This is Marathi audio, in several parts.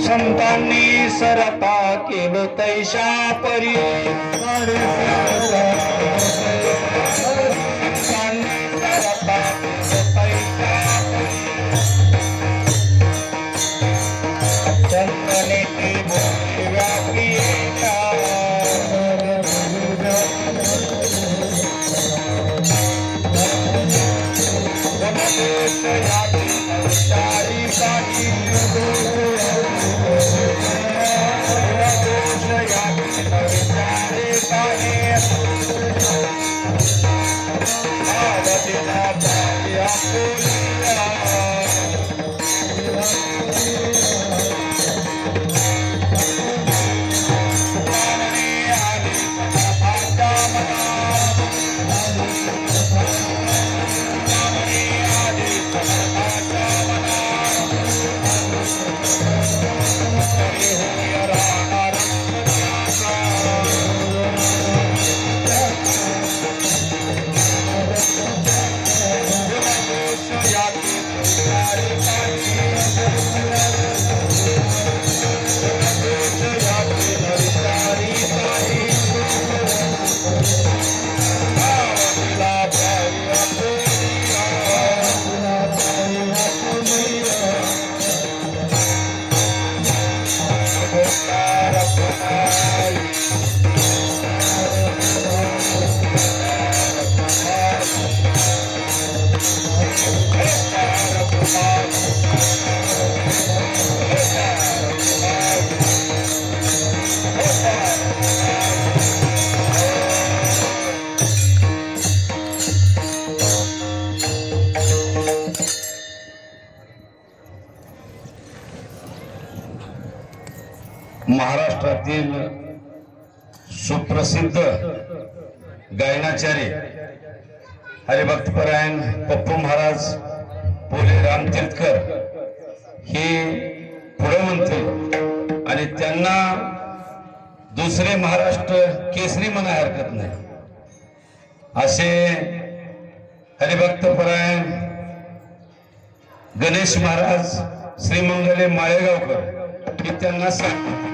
संतांनी सरता केलं तैशा परी महाराष्ट्रातील सुप्रसिद्ध गायनाचार्य हरिभक्तपरायण पप्पू महाराज पोले रामतीर्थकर हे पुढे म्हणतील आणि त्यांना दुसरे महाराष्ट्र केसरी म्हणा हरकत नाही असे हरिभक्तपरायण गणेश महाराज श्रीमंगले माळेगावकर हे त्यांना सांग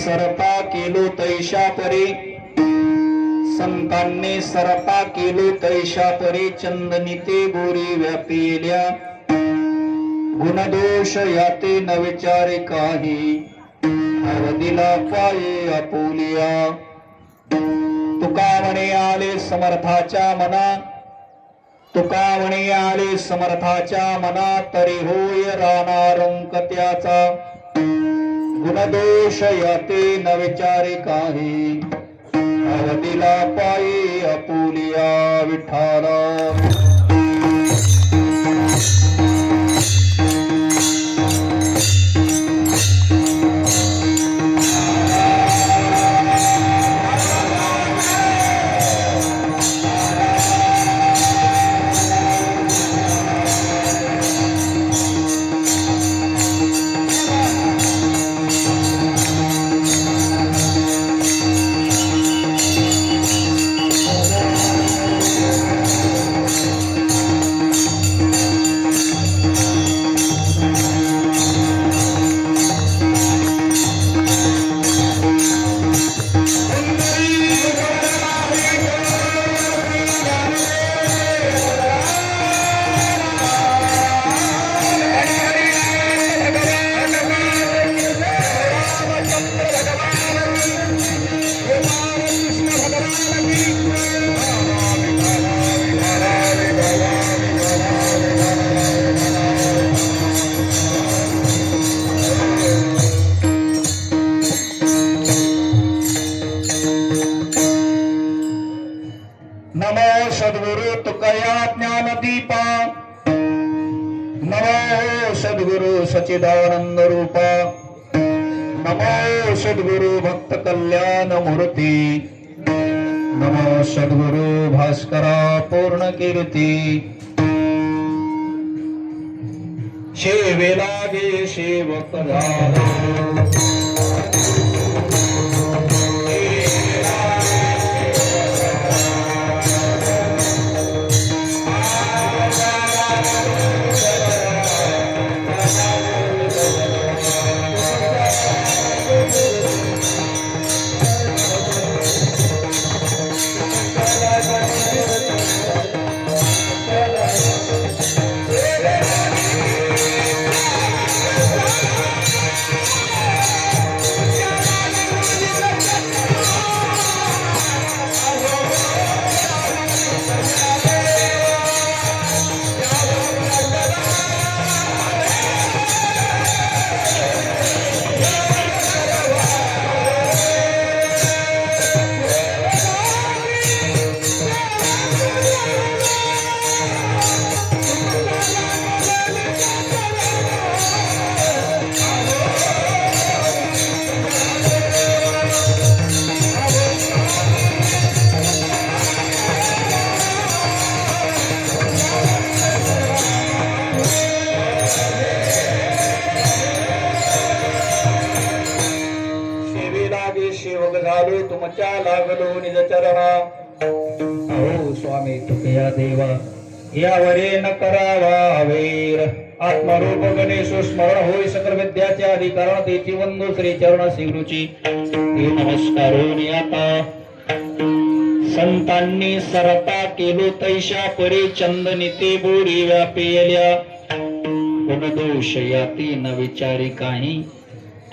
सरता केलो तैशा परी, संतांनी सरता केलो तैशा परी, चंदनी ते गोरी व्यापिल्या, गुणदोष याते न विचारे काही, अवधीला पाये आपुलिया. तुका म्हणे आले समर्थाच्या मना, तुका म्हणे आले समर्थाच्या मना, तरी होय राहणार त्याचा, गुणदोष याते न विचारे काही, अवधीला पाये आपुलिया. विठ्ठला नमो सद्गुरु तुकया ज्ञानदीपा, नमो सद्गुरु सच्चिदानंद रूपा, नमो सद्गुरु भक्त कल्याण मूर्ती, नमो सद्गुरु भास्करा पूर्ण कीर्ती. शेवे लागे सेवक झालो, तुमच्या लागलो निज चरणा. अहो स्वामी तुकया देवा यावरे न करावा वेर, आत्मरूप गणेश स्मरण होय सकल विद्याचे अधिकरण, तेची वंदो श्री चरण श्रीगुरुची ते नमस्कारोनी. आता संतांनी सरता केलो तैशा परी, चंदनी ते बोरी व्यापेल्या, गुणदोष याती न विचारी काही,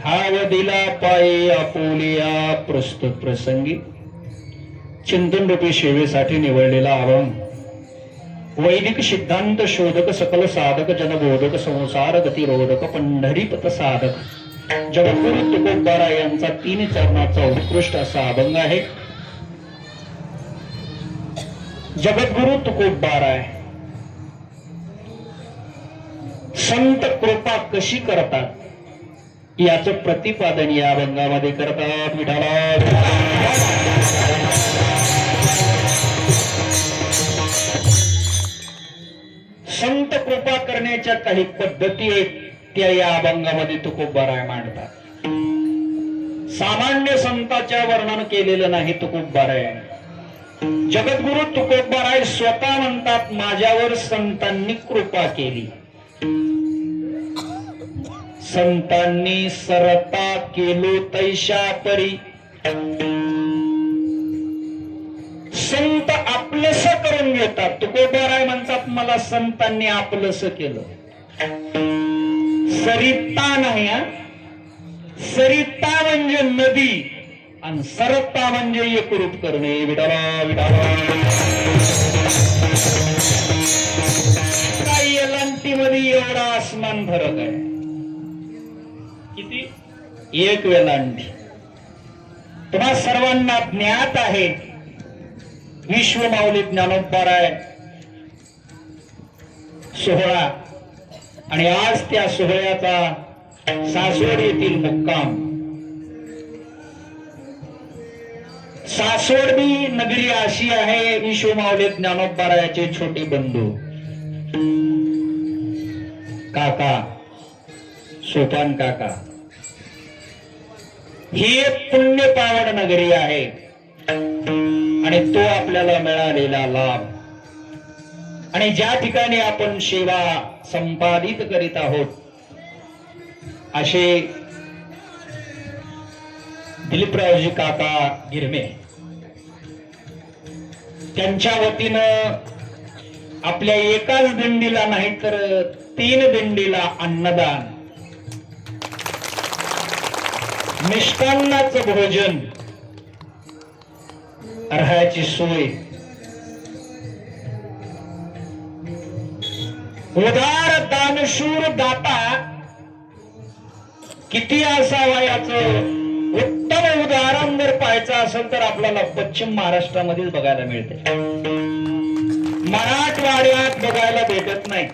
ठाव दिला पाये आपुलिया. प्रस्तुत प्रसंगी चिंतन रूपी सेवेसाठी निवडलेला अभंग, वैदिक सिद्धांत शोधक सकल साधक, जनबोधक संसार गतिरोधक, पंढरीपथ साधक जगद्गुरु तुकोबारा यांचा 3 चरणाचा उत्कृष्ट असा अभंग आहे. जगद्गुरु तुकोबारा संत कृपा कशी करतात याचं प्रतिपादन या अभंगामध्ये करतात. विठाला संत कृपा करण्याच्या काही पद्धती आहेत, त्या या अभंगामध्ये तुकोबाराय मांडतात. सामान्य संतांच्या वर्णन केलेलं नाही तुकोबाराय. जगद्गुरु तुकोबाराय स्वतः म्हणतात, माझ्यावर संतांनी कृपा केली. संतांनी सरता केलो तैशा परी. संत आपलंस करून घेतात. तुकोबाराय म्हणतात मला संतांनी आपलंस केलं. सरिता नाही हा. सरिता म्हणजे नदी आणि सरता म्हणजे एकरूप करणे. विडाला विडाला काही वेलांटीमध्ये एवढा आसमान फरक आहे. किती? एक वेलांटी. तुम्हा सर्वांना ज्ञात आहे विश्व माऊली ज्ञानोबाराय सोहळा आणि आज त्या सोहळ्याचा सासवड येथील मुक्काम. सासवडनी नगरी अशी आहे विश्व माऊली ज्ञानोबारायाचे छोटे बंधू काका सोपान काका. ही एक पुण्य पावन नगरी आहे आणि तो आपल्याला मिळालेला लाभ आणि ज्या ठिकाणी आपण सेवा संपादित करीत आहोत असे दिलीपरावजी काका गिरमे त्यांच्या वतीनं आपल्या एकाच दिंडीला नाही तर 3 दिंडीला अन्नदान, मिष्टान्नाचं भोजन, राहायची सोय, उदार दानशूर दाता किती असावा याचं उत्तम उदाहरण जर पाहायचं असेल तर आपल्याला पश्चिम महाराष्ट्रामध्येच बघायला मिळते. मराठवाड्यात बघायला भेटत नाही.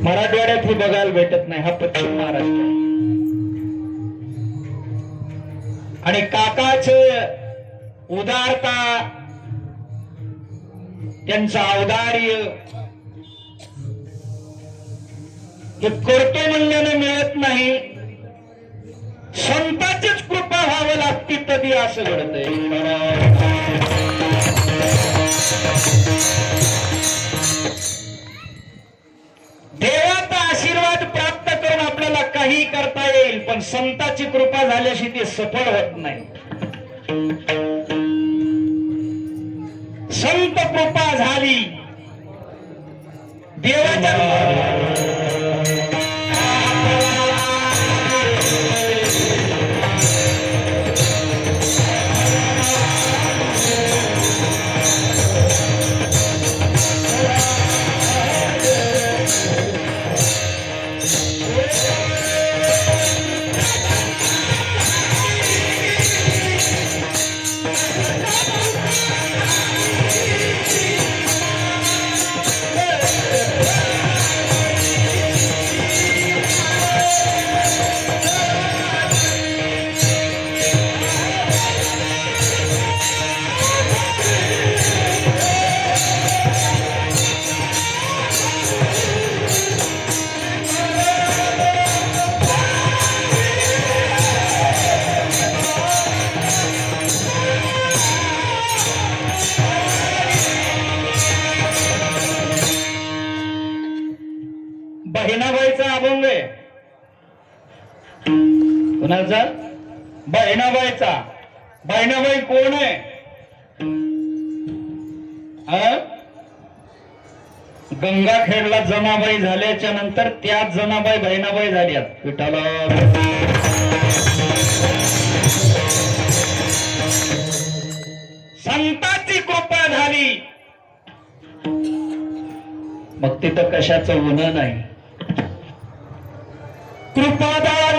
मराठवाड्यात हे बघायला भेटत नाही. हा पश्चिम महाराष्ट्र आणि काकाच उदारता त्यांचं औदार्य हे करतो म्हणल्याने मिळत नाही. संताचीच कृपा व्हावी लागते तरी असं घडतंय. देवाचा आशीर्वाद प्राप्त करून आपल्याला काही करता येईल पण संताची कृपा झाल्याशी ते सफळ होत नाही. संत कृपा झाली देवाच्या बहिणाबाईचा अभंग आहे. कुणाचा? बहिणाबाईचा. बहिणाबाई कोण आहे? गंगाखेडला जनाबाई झाल्याच्या नंतर त्याच जनाबाई बहिणाबाई झाल्यात. विठाला संतांची कृपा झाली मग तिथं कशाचं गुन्हा नाही. कृपादान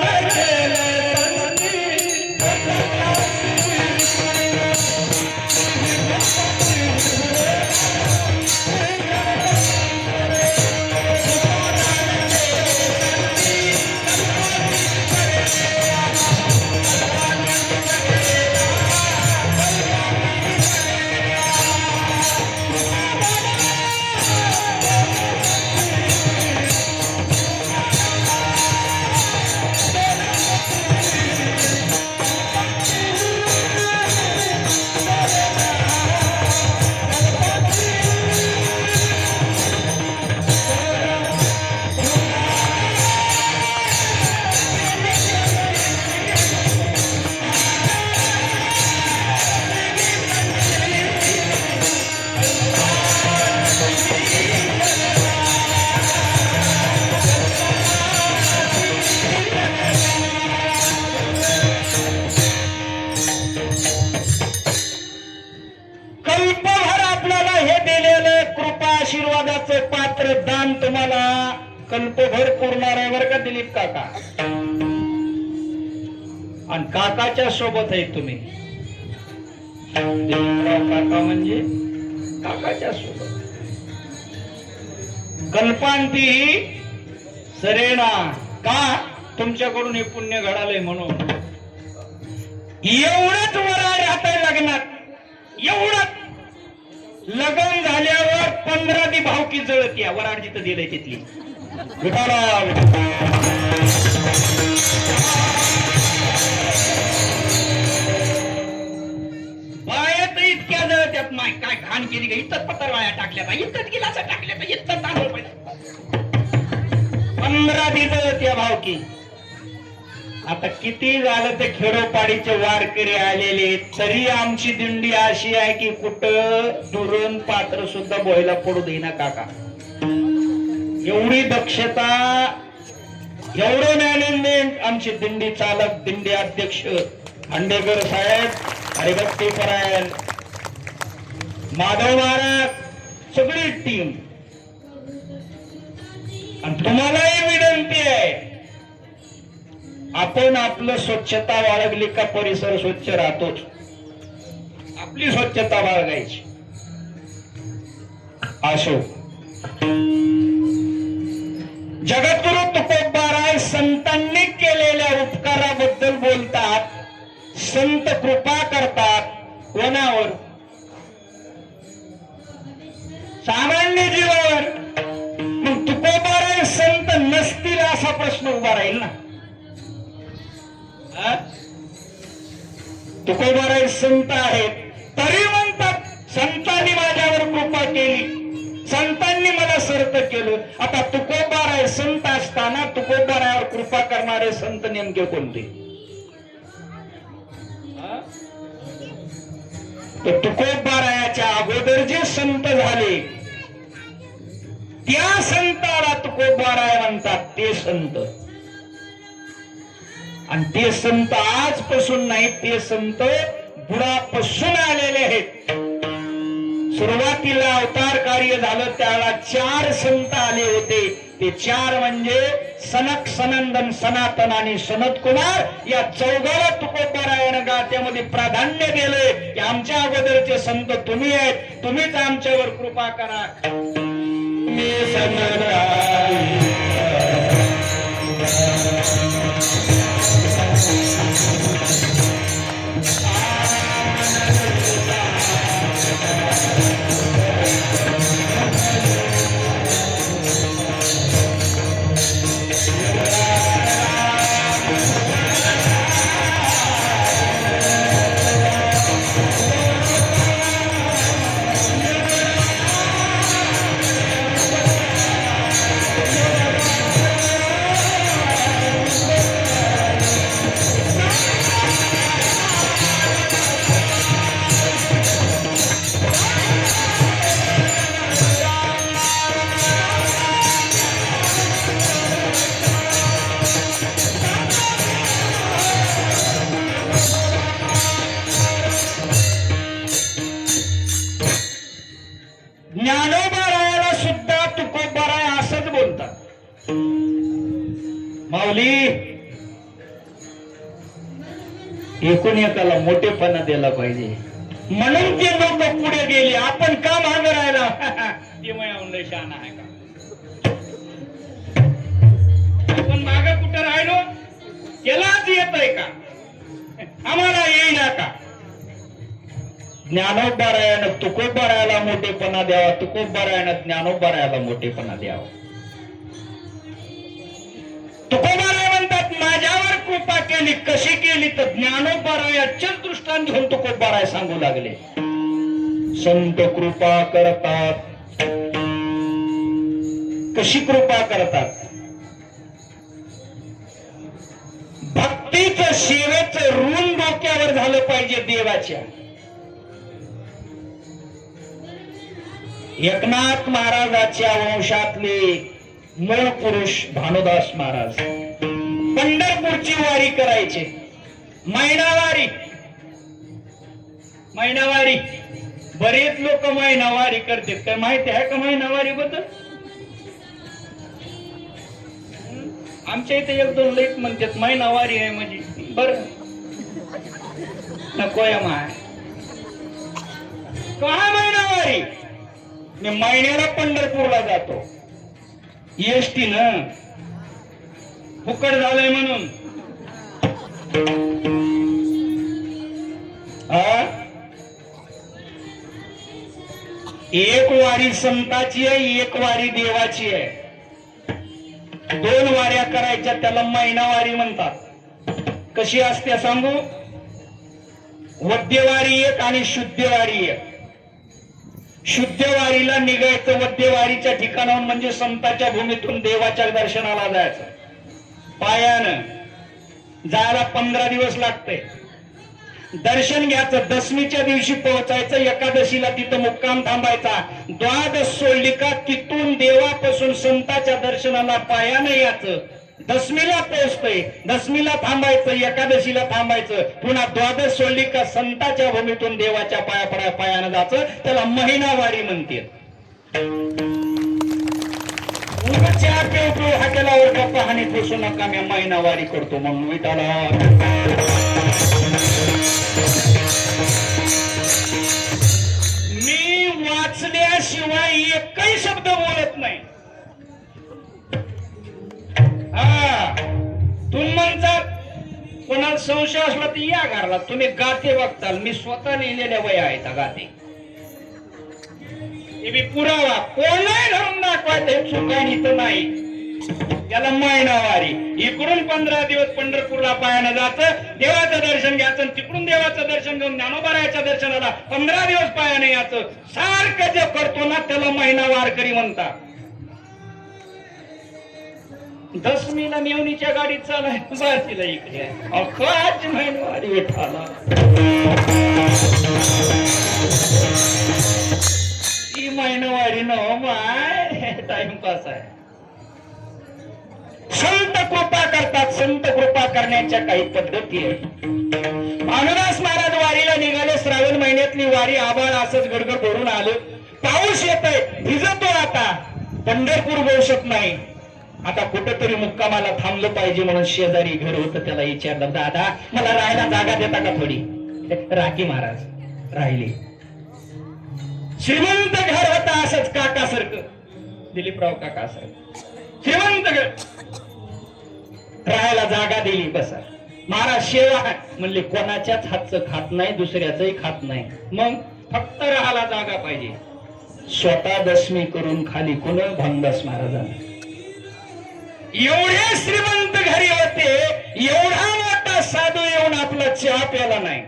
आशीर्वादाचं पात्र दान तुम्हाला कल्पभर पुरणार आहे बरं का दिलीप काका. आणि काकाच्या सोबत आहे तुम्ही. दिलीपराव काका म्हणजे काकाच्या सोबत. कल्पांती सरेना का तुमच्याकडून हे पुण्य घडालंय म्हणून. एवढंच वराड हाताला लागणार. एवढंच लग्न झाल्यावर 15 दी भावकी जळत या वराड जिथं दिलंय तिथली. बाया तर इतक्या जळत्यात माय काय घाण केली का. इतच पत्तर वाया टाकल्या इतच गिलास टाकल्या इतच तांदूळ पाहिजे. 15 दी जळत या भावकी. आता किती झालं ते खेडोपाडीचे वारकरी आलेले तरी आमची दिंडी अशी आहे की कुठं दुरण पात्र सुद्धा बोहायला पडू देईना काका. एवढी दक्षता, एवढं मॅनेजमेंट. आमची दिंडी चालक, दिंडी अध्यक्ष अंडेकर साहेब, हरिभक्ती परायण, माधव महाराज, सगळी टीम. आणि तुम्हालाही विनंती आहे, आपण आपलं स्वच्छता बाळगली का परिसर स्वच्छ राहतोच. आपली स्वच्छता बाळगायची. असो जगद्गुरु तुकोबाराय संतांनी केलेल्या उपकाराबद्दल बोलतात. संत कृपा करतात कोणावर? सामान्य जीवावर. मग तुकोबाराय संत नसतील असा प्रश्न उभा राहील ना. तुकोबाराय संत आहेत तरी म्हणतात संतांनी माझ्यावर कृपा केली, संतांनी मला सर्त केलं. आता तुकोबाराय संत असताना तुकोबारायावर कृपा करणारे संत नेमके कोणते? तर तुकोबारायाच्या अगोदर जे संत झाले त्या संताला तुकोबाराय म्हणतात. ते संत. आणि ते संत आजपासून नाही, ते संत बुडापासून आलेले आहेत. सुरुवातीला अवतार कार्य झालं त्याला 4 संत आले होते. ते 4 म्हणजे सनक, सनंदन, सनातन आणि सनत कुमार. या 4घाला तुकोबारायानं गाथ्यामध्ये प्राधान्य दिलंय की आमच्या अगोदरचे संत तुम्ही आहेत, तुम्हीच आमच्यावर कृपा करा. ज्ञानोबारायाला सुद्धा तुकोबाराय असंच बोलतात. माऊली एकूण एकाला मोठेपणा दिला पाहिजे म्हणून ते लोक पुढे गेले. आपण का मागे राहिला? ते म्हणलं शान आहे का? आपण मागे कुठं राहिलो? त्यालाच येत आहे का? आम्हाला येईना का? ज्ञानोबारायानं तुकोबारायाला मोठेपणा द्यावा, तुकोबारायानं ज्ञानोबारायाला मोठेपणा द्यावा. तुकोबाराय म्हणतात माझ्यावर कृपा केली. कशी केली? तर ज्ञानोबारायाच्याच दृष्टांत घेऊन तुकोबाराय सांगू लागले. संत कृपा करतात. कशी कृपा करतात? भक्तीचं, सेवेचं ऋण डोक्यावर झालं पाहिजे देवाच्या. एकनाथ महाराजाच्या वंशातले मूळ पुरुष भानुदास महाराज पंढरपूरची वारी करायचे. महिनावारी बरेच लोक महिनावारी करतात, काय माहिती आहे का महिनावारी बद्दल? आमच्या इथे एक दोन लेख म्हणतात महिनावारी आहे म्हणजे बर नको आहे माय काय महिनावारी. मी महिन्याला पंढरपूरला जातो एसटी न फुकट झालंय म्हणून. एक वारी संताची आहे, एक वारी देवाची आहे. दोन वाऱ्या करायच्या त्याला महिनावारी म्हणतात. कशी असते सांगू? वद्यवारी एक आणि शुद्धवारी एक. शुद्धवारीला निघायचं वद्यवारीच्या ठिकाणाहून म्हणजे संतांच्या भूमीतून देवाच्या दर्शनाला जायचं. पायानं जायला 15 दिवस लागते. दर्शन घ्यायचं, दशमीच्या दिवशी पोहोचायचं, एकादशीला तिथं मुक्काम थांबायचा. द्वादश सोडली का तिथून देवापासून संतांच्या दर्शनाला पायानं यायचं. दशमीला पोहोचतोय, दशमीला थांबायचं, एकादशीला थांबायचं, पुन्हा द्वादश सोडली का संतांच्या भूमीतून देवाच्या पायानं जायचं. त्याला महिनावारी म्हणते. चहा पिऊ हॉटेलावर का पाहणी पोसू नका, मी महिनावारी करतो म्हणून विटाला. मी वाचल्याशिवाय एकही शब्द बोलत नाही. तुमचा कोणाला संशय असला तर या घरला, तुम्ही गाते बघताल. मी स्वतः लिहिलेल्या वया आहेत गाते. हे बी पुरावा कोण नाही धरून दाखवायचं चुकाणी तर नाही. त्याला महिनावारी. इकडून 15 दिवस पंढरपूरला पायानं जायचं, देवाचं दर्शन घ्यायचं, तिकडून देवाचं दर्शन घेऊन ज्ञानोबारायाच्या दर्शनाला 15 दिवस पायानं यायचं. सारखं जे करतो ना त्याला महिना वारकरी म्हणतात. दशमीला मेवणीच्या गाडीत चालायचं, बारतीला इकडे अखाच महिनावारी विठाला. ही महिनावारी न माय टाइमपास आहे. संत कृपा करतात. संत कृपा करण्याच्या काही पद्धती आहेत. भानुदास महाराज वारीला निघाले. श्रावण महिन्यातली वारी. आभाळ असंच गडगड भरून आलं. पाऊस येतोय, भिजतो. आता पंढरपूर पोहोचत नाही. आता कुठेतरी मुक्कामाला थांबलं पाहिजे म्हणून शेजारी घर होतं, त्याला विचारलं, दादा मला राहायला जागा देता का थोडी? राखी महाराज राहिले. श्रीमंत घर होता असंच काकासारखं, दिलीपराव काकासारखं श्रीमंत घर. राहायला जागा दिली. बसा महाराज सेवा म्हणले, कोणाच्याच हातचं खात नाही, दुसऱ्याचंही खात नाही. मग फक्त राहायला जागा पाहिजे. स्वतः दशमी करून खाली कोण? भानुदास महाराजांना. एवढे श्रीमंत घरी होते, एवढा मोठा साधू येऊन आपला चहा प्याला नाही.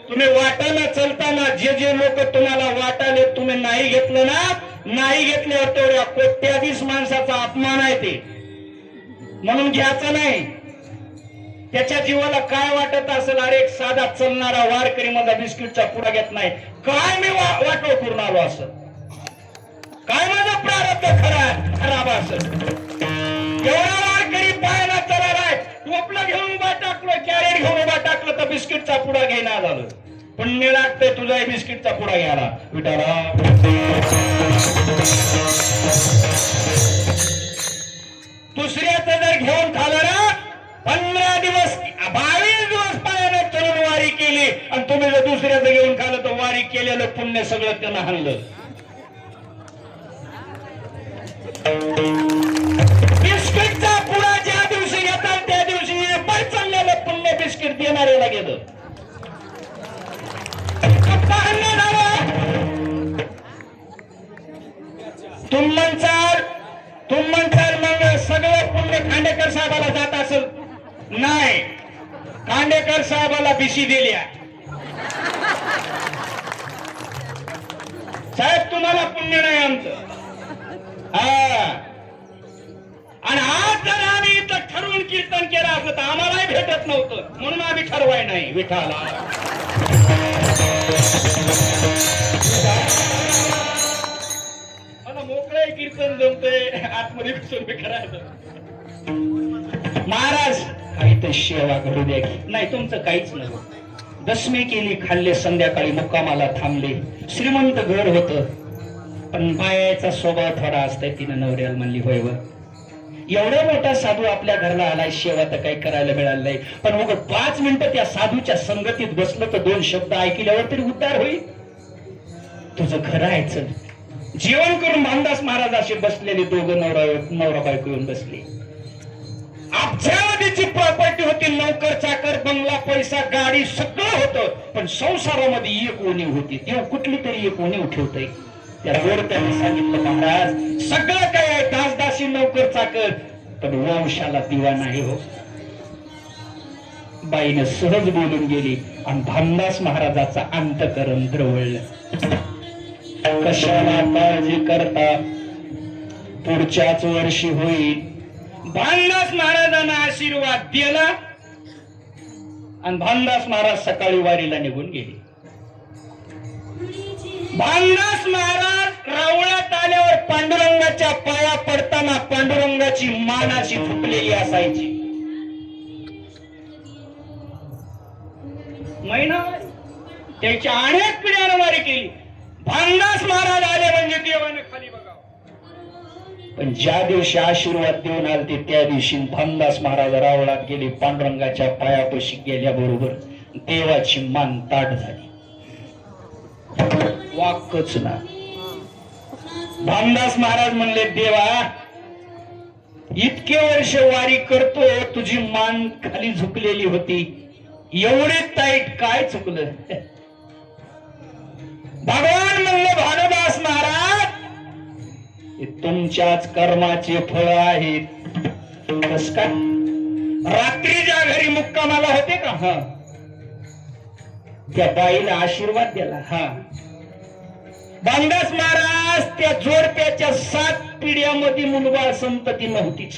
तुम्ही वाटायला चलताना जे जे लोक तुम्हाला वाटाले तुम्ही नाही घेतलं ना, नाही घेतल्यावर तेवढ्या कोट्याधीश माणसाचा अपमान आहे ते, म्हणून घ्यायचं नाही. त्याच्या जीवाला काय वाटत असेल, अरे एक साधा चलणारा वारकरी माझा बिस्किटचा पुडा घेत नाही, काय मी वाटो करून आलो असं, काय माझा प्रारब्ध खराब असं. एवढा वारकरी पायाला चलालाय, टोपलं घेऊन उभा टाकलो, कॅरेट घेऊन उभा टाकलं तर बिस्किटचा पुडा घेणार झालं. पुण्य लागतंय तुझा बिस्किटचा पुडा घ्यायला विटाला. दुसऱ्याचं जर घेऊन खालं ना, 15 दिवस 22 दिवस पायाने चलून वारी केली आणि तुम्ही जर दुसऱ्याचं घेऊन खालं तर वारी केलेलं पुण्य सगळं त्यांना हल्लं. बिस्किटचा पुडा ज्या दिवशी घेतात त्या दिवशी चाललेलं पुण्य बिस्किट देणाऱ्याला गेलं. तुमचा मग सगळं पुण्य खांडेकर साहेबाला जात असेल? नाही, खांडेकर साहेबाला बिशी दिल्या. साहेब तुम्हाला पुण्य नाही आमचं. आणि आज जर आम्ही इथं ठरवून कीर्तन केलं असलं तर आम्हालाही भेटत नव्हतं, म्हणून आम्ही ठरवाय नाही विठाला. मला मोकळे कीर्तन जमतंय, आतमध्ये बसून करायचं. महाराज काही तर सेवा करू द्या की. नाही तुमचं काहीच नव्हतं, दशमी केली, खाल्ले, संध्याकाळी मुक्कामाला थांबले. श्रीमंत घर होत, पण बायाचा स्वभाव थोडा असतंय. तिनं नवऱ्याला म्हणली, होय व एवढा मोठा साधू आपल्या घरला आलाय, सेवा तर काही करायला मिळालं नाही, पण मग 5 मिनिटं त्या साधूच्या संगतीत बसलं तर 2 शब्द ऐकल्यावर तरी उद्धार होईल. तुझं खरं आहे, चल. जेवण करून भामदास महाराज असे बसलेले, दोघं नवरा बायको येऊन बसले. अब्जावधीची प्रॉपर्टी होती, नोकर चाकर, बंगला, पैसा, गाडी सगळं होतं, पण संसारामध्ये एक उणीव होती. तेव्हा कुठली तरी एक उणीव ठेवतय. त्या गोरट्याने सांगितलं, महाराज सगळं काय आहे, दासदासी, नोकर चाकर, पण वंशाला दिवा नाही हो. बाईनं सहज बोलून गेली आणि भामदास महाराजाचा अंतकरण द्रवळलं. कशाला काळजी करता, पुढच्याच वर्षी होईल. भामदास महाराजांना आशीर्वाद दिला आणि भामदास महाराज सकाळी वारीला निघून गेले. भामदास महाराज रावळात आल्यावर पांडुरंगाच्या पाया पडताना पांडुरंगाची मान अशी झुकलेली असायची. महिना त्याच्या अनेक पिढ्यानं वारी केली. भामदास महाराज आले म्हणजे देवाने खाली बघावं. पण ज्या दिवशी आशीर्वाद देऊन आले त्या दिवशी भामदास महाराज रावळात गेले. पांडुरंगाच्या पायापाशी गेल्याबरोबर देवाची मान ताट झाली. वाक्कच ना. भामदास महाराज म्हणले, देवा इतके वर्ष वारी करतो, तुझी मान खाली झुकलेली होती, एवढे ताईट काय चुकलं? भगवान म्हणले, भानुदास महाराज हे तुमच्याच कर्माचे फळ आहेत. कस काय? रात्रीच्या घरी मुक्कामाला होते का? हा. त्या बाईला आशीर्वाद दिला. हा. भामदास महाराज त्या जोडप्याच्या 7 पिढ्यामध्ये मुलगा संतती नव्हतीच.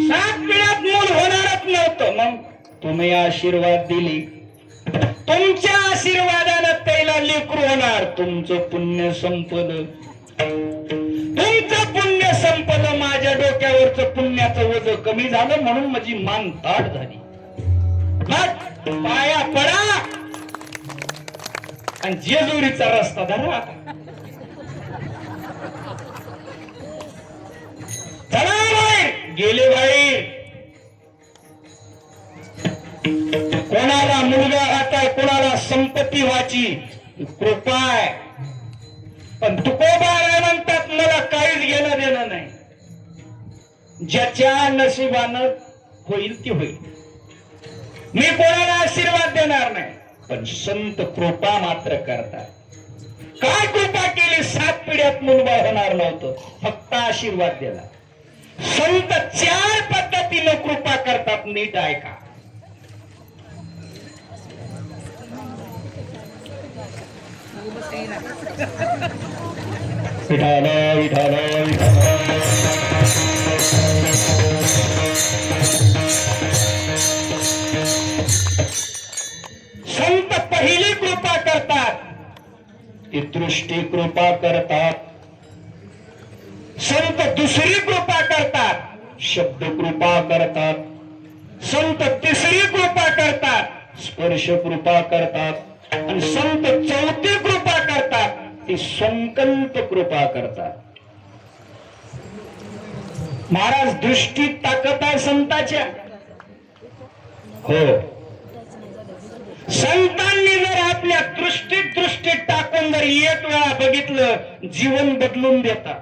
7 पिढ्यात मूल होणारच नव्हतं. मग तुम्ही आशीर्वाद दिली, तुमच्या आशीर्वादानं त्याला लेकरू होणार. तुमचं पुण्य संपलं, तुमचं पुण्य संपलं. माझ्या डोक्यावरचं पुण्याचं वजन कमी झालं म्हणून माझी मान ताट झाली. पाया पडा आणि जेजुरीचा रस्ता धरा. चला बाहेर. गेले बाहेर. कोणाला मुलगा हाताय, कोणाला संपत्ती व्हायची कृपा आहे, पण तुकोबा म्हणतात मला काहीच घेणं देणं नाही. ज्याच्या नशिबानं होईल ती होईल. मी कोणाला आशीर्वाद देणार नाही, पण संत कृपा मात्र करतात. काय कृपा केली? 7 पिढ्यात मुलगा होणार नव्हतं, फक्त आशीर्वाद दिला. संत 4 पद्धतीनं कृपा करतात. नीट ऐका. विठाल विठाल संत पहिली कृपा करतात, ती दृष्टी कृपा करतात. संत दुसरी कृपा करतात, शब्द कृपा करतात. संत तिसरी कृपा करतात, स्पर्श कृपा करतात. आणि संत 4थी कृपा करतात, ती संकल्प कृपा करतात. महाराज दृष्टीत ताकद आहे संताच्या. हो, संतांनी जर आपल्या दृष्टीत टाकून जर एक वेळा बघितलं, जीवन बदलून देतात.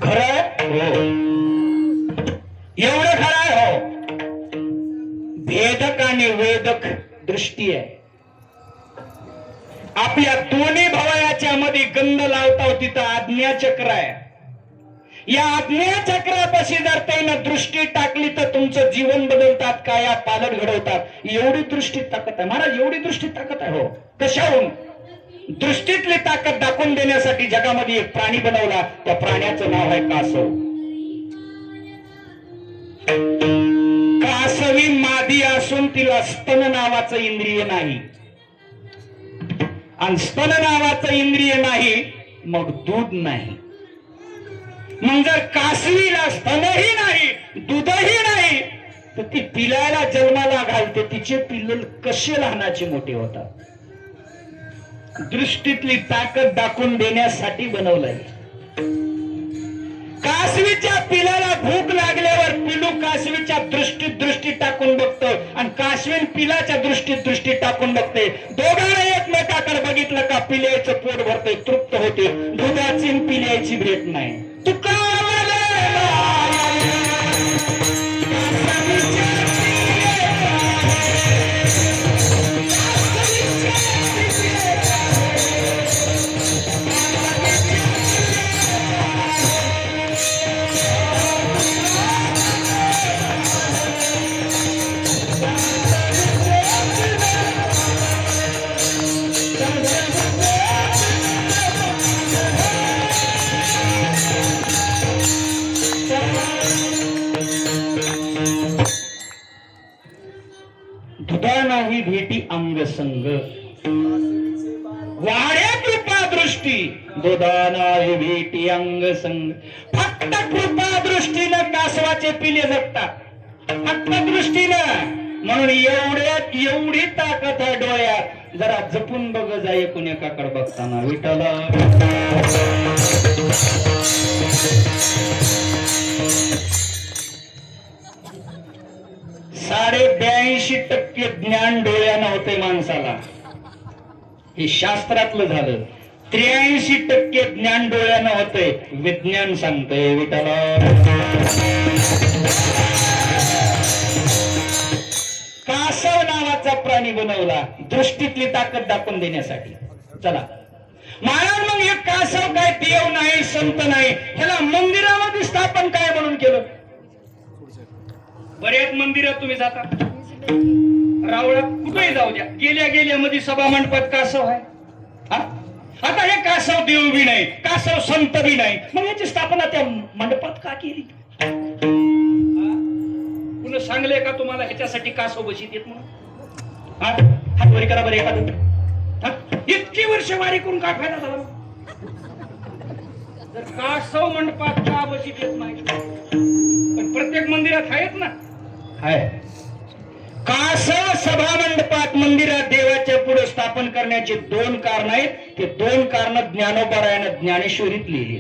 खरं हो, एवढं खरं आहे. हो, भेदक आणि वेदक दृष्टी आहे. आपल्या दोन्ही भवयाच्या मध्ये गंध लावता तिथं आज्ञाचक्र आहे. या आज्ञाचक्रापाशी जर त्यानं दृष्टी टाकली तर तुमचं जीवन बदलतात, काया पालट घडवतात. एवढी दृष्टी ताकद आहे महाराज, एवढी दृष्टी ताकद आहे. हो, कशाहून? दृष्टीतली ताकद दाखवून देण्यासाठी जगामध्ये एक प्राणी बनवला. त्या प्राण्याचं नाव आहे कासव. कासवी मादी असून तिला स्तन नावाचं इंद्रिय नाही, आणि स्तन नावाचं इंद्रिय नाही मग दूध नाही. मग जर कासवीला स्तनही नाही, दूधही नाही, तर ती पिलाला जन्माला घालते, तिचे पिल्ल कसे लहानाचे मोठे होतात. दृष्टीतली ताकद दाखवून देण्यासाठी बनवलंय. कासवीच्या पिलाला भूक लागल्यावर पिलू कासवीच्या दृष्टी टाकून बघतो आणि कासवीन पिलाच्या दृष्टी टाकून बघते. दोघांना एकमेकाकडे बघितलं का पिल्याचं पोट भरते, तृप्त होते. दुधाची आणि पिल्याची भेट नाही. तुका दुधा नाही भेटी अंगसंग, वाड्या कृपा दृष्टी. दुधा नाही भेटी अंगसंग. फक्त कृपा दृष्टीनं कासवाचे पिले जगतात, फक्त दृष्टीनं. म्हणून एवढी ताकद आहे डोळ्यात. जरा जपून बघ जाय कुणाकडे बघताना. विठ्ठला 82% ज्ञान डोळ्यानं होते माणसाला. हे शास्त्रातलं झालं. 83% ज्ञान डोळ्यानं होतंय. विज्ञान सांगतंय विठ्ठला कासव नावाचा प्राणी बनवला दृष्टीतली ताकद दाखवून देण्यासाठी. चला महाराज, मग एक कासव काय देव नाही, संत नाही, ह्याला मंदिरामध्ये स्थापन काय म्हणून केलं? बरेच मंदिरात तुम्ही जाता, रावळा कुठेही जाऊ द्या, गेल्या मध्ये सभा मंडपात कासव आहे. आता हे कासव देव बी नाही, कासव संत बी नाही, मग याची स्थापना त्या मंडपात का केली? पुन्हा सांगले का तुम्हाला ह्याच्यासाठी कासव बशीत येत म्हणून? हात वरी करा बरं एखादं. इतकी वर्ष वारी करून काय फायदा झाला? जर कासव मंडपात का बशीत येत नाही? पण प्रत्येक मंदिरात आहेत ना. आहे कासव सभा मंडपात मंदिरात देवाच्या पुढे स्थापन करण्याचे 2 कारण आहेत. ते 2 कारण ज्ञानोबरायानं ज्ञानेश्वरीत लिहिली.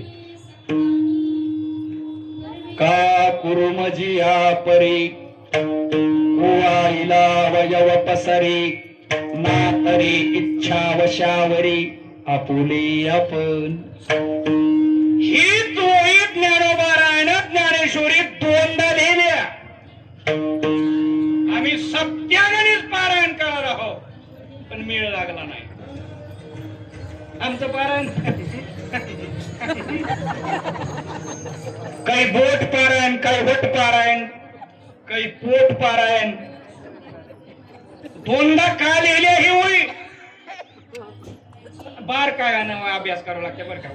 का कुरुमजिया परी कुवाईला वयव पसरी नातरी इच्छा वशावरी आपुले आपण. ही दोही ज्ञानोबरायानं ज्ञानेश्वरीत 2दा लिहिल्या. आम्ही सत्यागणित पारायण करणार आहोत, पण मेळ लागला नाही आमचं पारायण. काही बोट पारायण, काही वट पारायण, काही पोट पारायण. 2दा का लिहिले ही होई बार काय अभ्यास करावा लागते बरं का.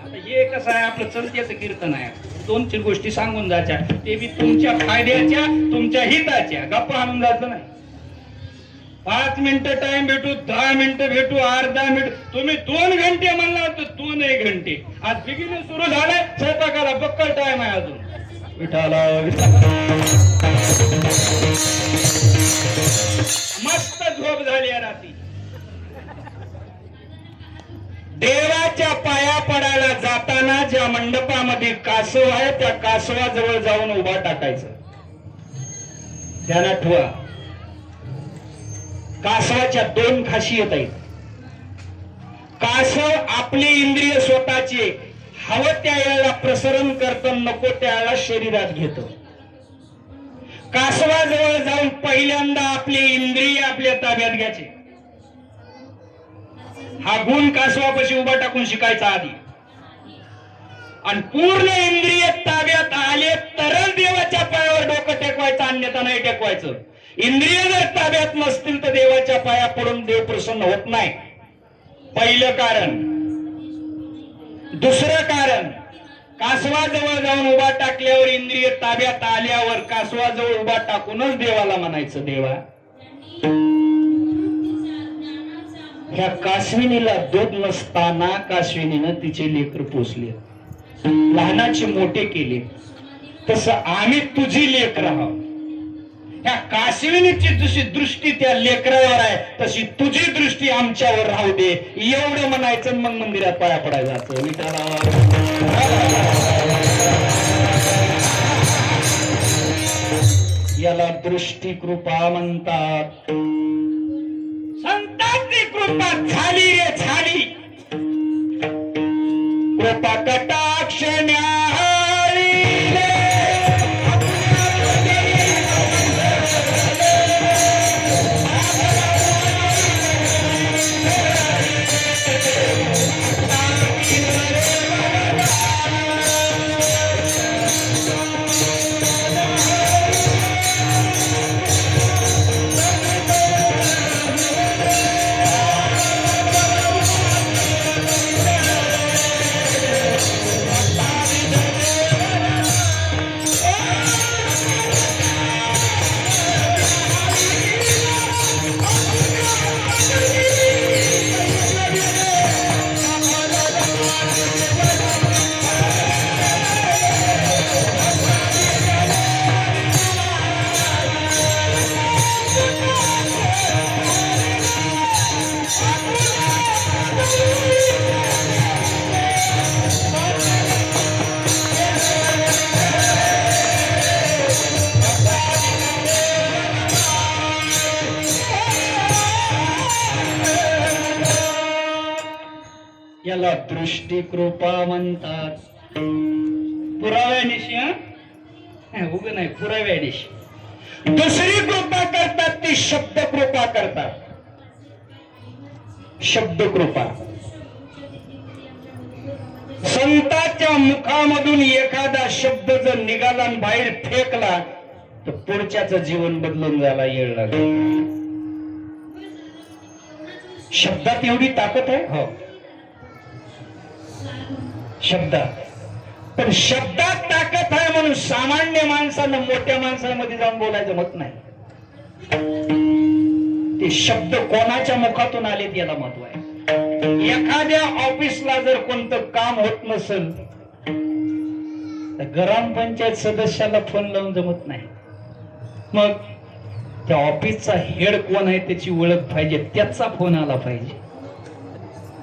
आता हे कसं आहे, आपलं चलत्याचं कीर्तन आहे. 2-3 गोष्टी सांगून जायच्या, ते बी तुमच्या फायद्याच्या, तुमच्या हिताच्या. गप्पा आणून जायचं नाही. 5 मिनिटं टाइम भेटू, 10 मिनिटं भेटू, अर्धा मिनिट. तुम्ही 2 घंटे म्हणला तर 2 घंटे. आज बिगिनिंग सुरू झालंय, स्वयंपाकाला बक्कल टाइम आहे अजून. विठाला मस्त झोप झाली आहे रात्री. देवाच्या पाया पडायला जाताना ज्या मंडपामध्ये कासव आहे त्या कासवाजवळ जाऊन उभा टाकायचं. ध्यानात ठेवा. कासवाच्या 2 खासियत आहेत. कासव आपले इंद्रिय स्वतःचे हवं त्या वेळेला प्रसरण करतं, नको त्यावेळेला शरीरात घेतं. कासवाजवळ जाऊन पहिल्यांदा आपले इंद्रिय आपल्या ताब्यात घ्यायचे. हा गुण कासवापाशी उभा टाकून शिकायचा आधी. आणि पूर्ण इंद्रिय ताब्यात आले तरच देवाच्या पायावर डोकं टेकवायचं, अन्यथा नाही टेकवायचं. इंद्रिय जर ताब्यात नसतील तर देवाच्या पाया पडून देव प्रसन्न होत नाही. पहिलं कारण. दुसरं कारण, कासवाजवळ जाऊन उभा टाकल्यावर, इंद्रिय ताब्यात आल्यावर कासवाजवळ उभा टाकूनच देवाला म्हणायचं, देवा ह्या कासविनीला दूध नसताना कासविनीनं तिचे लेकर पोसले, लहानाचे मोठे केले, तसं आम्ही तुझी लेकर आहोत. ह्या काशविनीची जशी दृष्टी त्या लेकरावर आहे तशी तुझी दृष्टी आमच्यावर राहू दे एवढं म्हणायचं मग मंदिरात पाया पडायचं याला दृष्टी कृपा म्हणतात. संतांची कृपा झाली रे झाली कृपा कटाक्ष न्याहाळी याला दृष्टी कृपा म्हणतात. पुराव्यानिशी उग नाही पुराव्यानिशी दुसरी कृपा करतात ती शब्द कृपा करतात. शब्द कृपा संतांच्या मुखामधून एखादा शब्द जर निघाला आणि बाहेर फेकला तर पुढच्याच जीवन बदलून जायला येळ लागेल. शब्दात एवढी ताकद आहे. हो शब्दात पण शब्दात ताकद आहे म्हणून सामान्य माणसानं मोठ्या माणसामध्ये जाऊन बोलायचं मत नाही. ते शब्द कोणाच्या मुखातून आलेत याला महत्व आहे. एखाद्या ऑफिसला जर कोणतं काम होत नसेल तर ग्रामपंचायत सदस्याला फोन लावून जमत नाही. मग त्या ऑफिसचा हेड कोण आहे त्याची ओळख पाहिजे त्याचा फोन आला पाहिजे.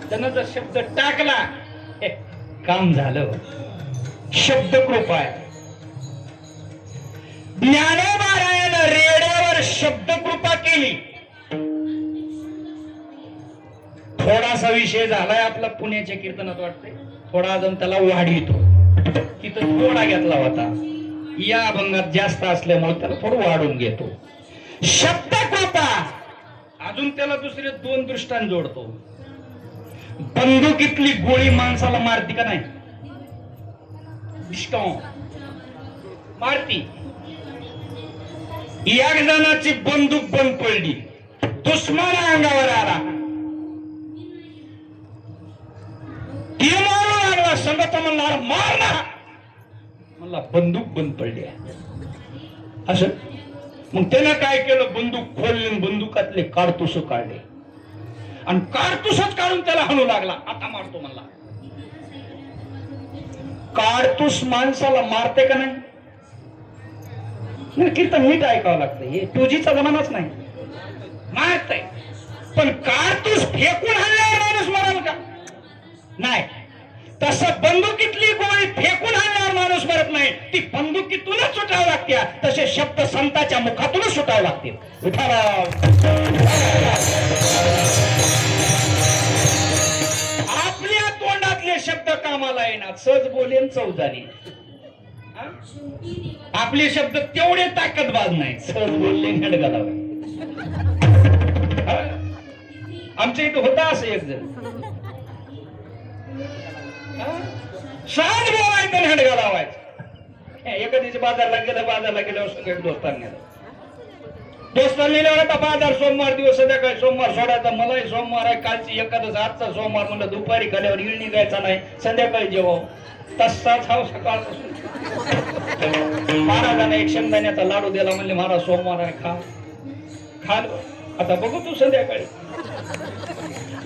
त्यानं जर शब्द टाकला काम झालं. शब्द कृपा आहे. ज्ञानोबारायानं रेड्यावर शब्द कृपा केली. थोडासा विषय झालाय आपला पुण्याच्या कीर्तनात वाटतंय थोडा अजून त्याला वाढवितो. तिथं थोडा घेतला होता या अभंगात जास्त असल्यामुळे त्याला थोडं वाढून घेतो. शब्द कृपा अजून त्याला दुसरे दोन दृष्टांत जोडतो. बंदुकीतली गोळी माणसाला मारती का नाही? मारती. एक जणाची बंदूक बंद पडली दुश्मन अंगावर आला ती मारू लागला संगत म्हणला मार ना म्हणला बंदूक बंद पडली असं. मग त्यानं काय केलं बंदूक खोलली बंदुकातले काडतुस काढले आणि काडतुसच काढून त्याला हाणू लागला. आता मारतो म्हणला. काडतुस माणसाला मारते का नाही? कीर्तन नीट ऐकावं लागतं. हे टूजीचा जमानाच नाही. मारतय पण काडतुस फेकून हाणल्यावर माणूस मराल का? नाही. तसं बंदुकीतली गोळी फेकून हाणल्यावर माणूस मरत नाही. ती बंदुकीतूनच सुटावं लागते. तसे शब्द संतांच्या मुखातूनच सुटावे लागतील. आपल्या तोंडातले शब्द कामाला येणार. सहज बोलेन चौजाने. आपले शब्द तेवढे ताकदबाज नाही. सहज बोलले हडगाला. आमच्या इथं होता असं एक जण सहज बोलायचं आणि हडगा लावायचं. एखाद्याच्या बाजारला गेल्यावर सगळे दोस्तांनी आता बाजार सोमवार दिवस संध्याकाळी सोमवार सोडायचा. मलाही सोमवार आहे कालची एखादं आजचा सोमवार म्हणलं दुपारी खाल्यावर इळ निघायचा नाही संध्याकाळी जेव्हा तसाच हा सकाळपासून. महाराजांना एक शेंगदाण्याचा लाडू दिला म्हणले महाराज सोमवार आहे खा. खाल आता बघू तू संध्याकाळी.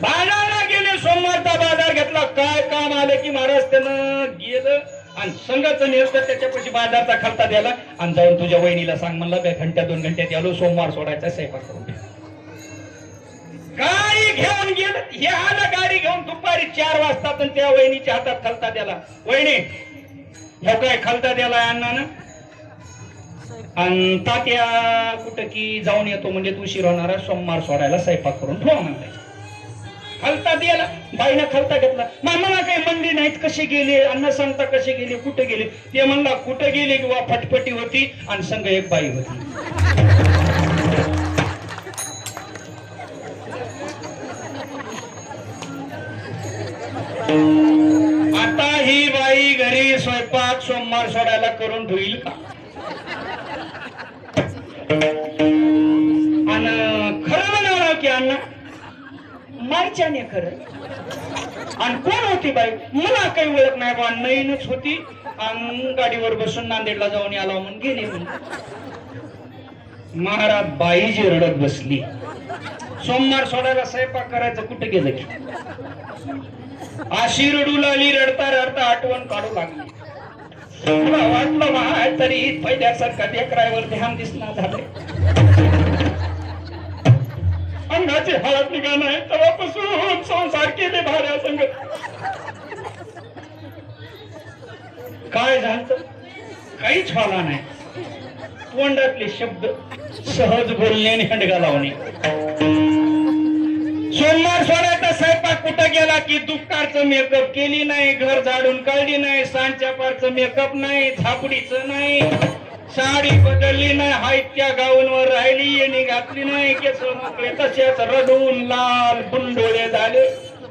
बाजारला गेले सोमवारचा बाजार घेतला. काय काम आले की महाराज त्यानं गेलं आणि संघाचं नेलं त्याच्यापाशी बाजारचा खालता द्याला आणि जाऊन तुझ्या वहिनीला सांग म्हणलं बे घंट्या 2 घंट्यात आलो सोमवार सोडायचा स्वयंपाक करून दे. गाडी घेऊन गेलं हे आलं गाडी घेऊन दुपारी 4 वाजता आणि त्या वहिनीच्या हातात खालता द्याला वहिनी ह्या काय खालता द्याला अण्णानं आणि तात्या कुठं की जाऊन येतो म्हणजे तू उशीर होणारा सोमवार सोडायला स्वयंपाक करून ठेवा म्हणताय खालता द्याला बाईनं खालता घेतला मला काही म्हणली नाहीत कसे गेले अन्न सांगता कसे गेले कुठे गेले ते म्हणला कुठे गेले किंवा फटफटी होती आणि संग एक बाई होती आता ही बाई घरी स्वयंपाक सोमवार सोडायला करून ठेवील का आणि खरं म्हणावं की अण्णा मायच्याने खरं आणि कोण होती बाई मला काही ओळख नाही बा नईनच होती आणि गाडीवर बसून नांदेडला जाऊन आला म्हणून गेली महाराज बाई जी रडत बसली सोमवार सोडायला स्वयंपाक करायचं कुठे गेलं की अशी रडू लागली रडता रडता आठवण काढू लागली तुला वाटलं मा तरी पहिल्यासारखा लेकरावर ध्यान दिसणार झालंय अंगाची हळद निघा नाही तेव्हापासून संसार केले भाड्या संग काय झालं काहीच व्हायला नाही तोंडातले शब्द सहज बोलणे आणि हंडगा लावणे सोमवार सोडायचा स्वयंपाक कुठं गेला की दुपारचं मेकअप केली नाही घर झाडून काढली नाही सांच्या पारचं मेकअप नाही झापडीचं नाही साडी बदलली नाही हाय त्या गाऊनवर राहिली येणी घातली नाही केस मोकळे तसेच रडून लाल बुंडोळे झाले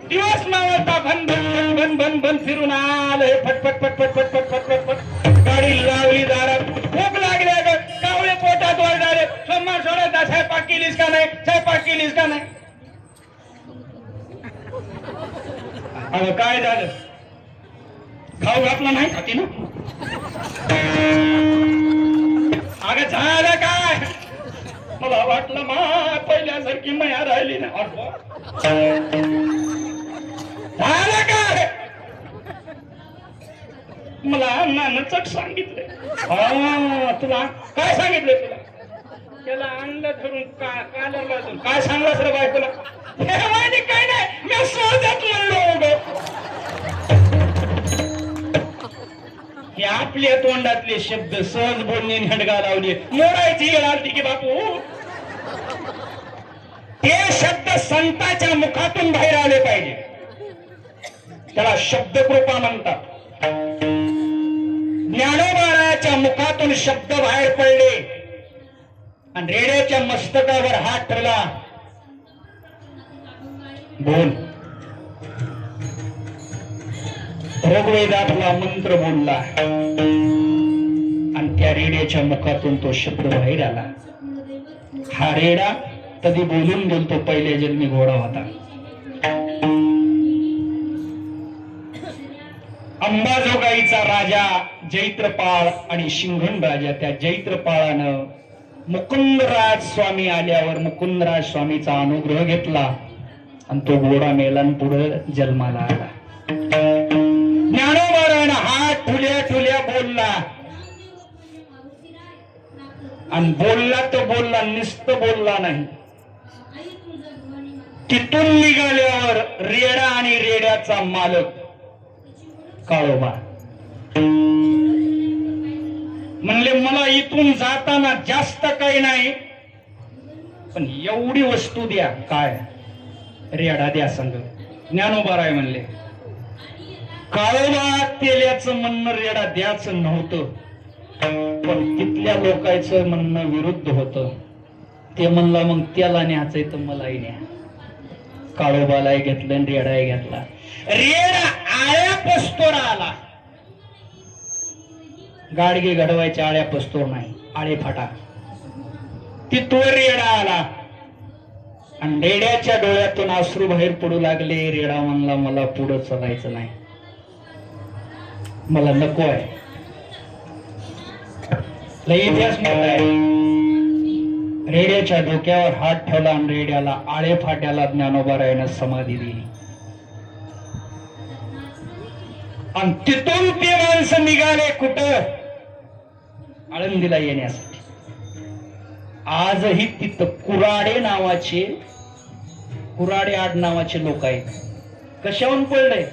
दिवस मावळता भन भन भन भन भन फिरून आले फटफट फटफट फटफट फटफट फट गाडी लावली दारात भूक लागल्या ग कावळे पोटात वळणारे सोमवार सोडायचा स्वयंपाक केलीस का नाही स्वयंपाक केलीस का नाही अगं काय झालं खाऊ घातला नाही खाती ना अगं झालं काय मला वाटलं मा पहिल्यासारखी मया राहिली ना झालं काय मला अण्णानं चट सांगितलंय तुला काय सांगितलंय तुला त्याला आणलं धरून कालरला काय सांगलास रे बाय तुला काय नाही मी सहजच म्हणलो हे आपल्या तोंडातले शब्द सहज बोलणे हडगा लावले मोडायची वेळ आली की बापू ते शब्द संताच्या मुखातून बाहेर आले पाहिजे त्याला शब्दकृपा म्हणतात ज्ञानोबाराच्या मुखातून शब्द बाहेर पडले आणि रेड्याच्या मस्तकावर हात ठरला बोल ऋग्वेदातला मंत्र बोलला आणि त्या रेड्याच्या मुखातून तो शब्द बाहेर आला हा रेडा कधी बोलून गेलतो पहिल्या जन्मी घोडा होता अंबाजोगाईचा राजा जैत्रपाळ आणि शिंघण राजा त्या जैत्रपाळानं मुकुंदराज स्वामी आल्यावर मुकुंदराज स्वामीचा अनुग्रह घेतला आणि तो घोडा मेलान पुढे जन्माला आला ज्ञानोबारानं हात ठुल्या ठुल्या बोलला आणि बोलला तो बोलला नुसतं बोलला नाही तिथून निघाल्यावर रेडा आणि रेड्याचा मालक काळोबा म्हणले मला इथून जाताना जास्त काही नाही पण एवढी वस्तू द्या काय रेडा द्या संग ज्ञानोबाराय म्हणले काळोबा तेल्याचं म्हणणं रेडा द्याचं नव्हतं पण तिथल्या लोकांचं म्हणणं विरुद्ध होतं ते म्हणला मग त्याला न्यायचंय तर मलाही न्या काळोबालाही घेतलं आणि रेडाही घेतला रेडा आळ्या पस्तोरा आला गाडगे घडवायच्या आळ्या पस्तोर नाही आळे फाटा तिथवर रेडा आला आणि रेड्याच्या डोळ्यातून अश्रू बाहेर पडू लागले रेडा म्हणला मला पुढं चालायचं नाही मला नको आहे लई इतिहास मोठा आहे रेड्याच्या डोक्यावर हात ठेवला आणि रेड्याला आळे फाट्याला ज्ञानोबारायानं समाधी दिली आणि तिथून ते माणसं निघाले कुठं? आळंदीला येण्यासाठी. आजही तिथं कुराडे आडनावाचे लोक आहेत. कशाहून पडले?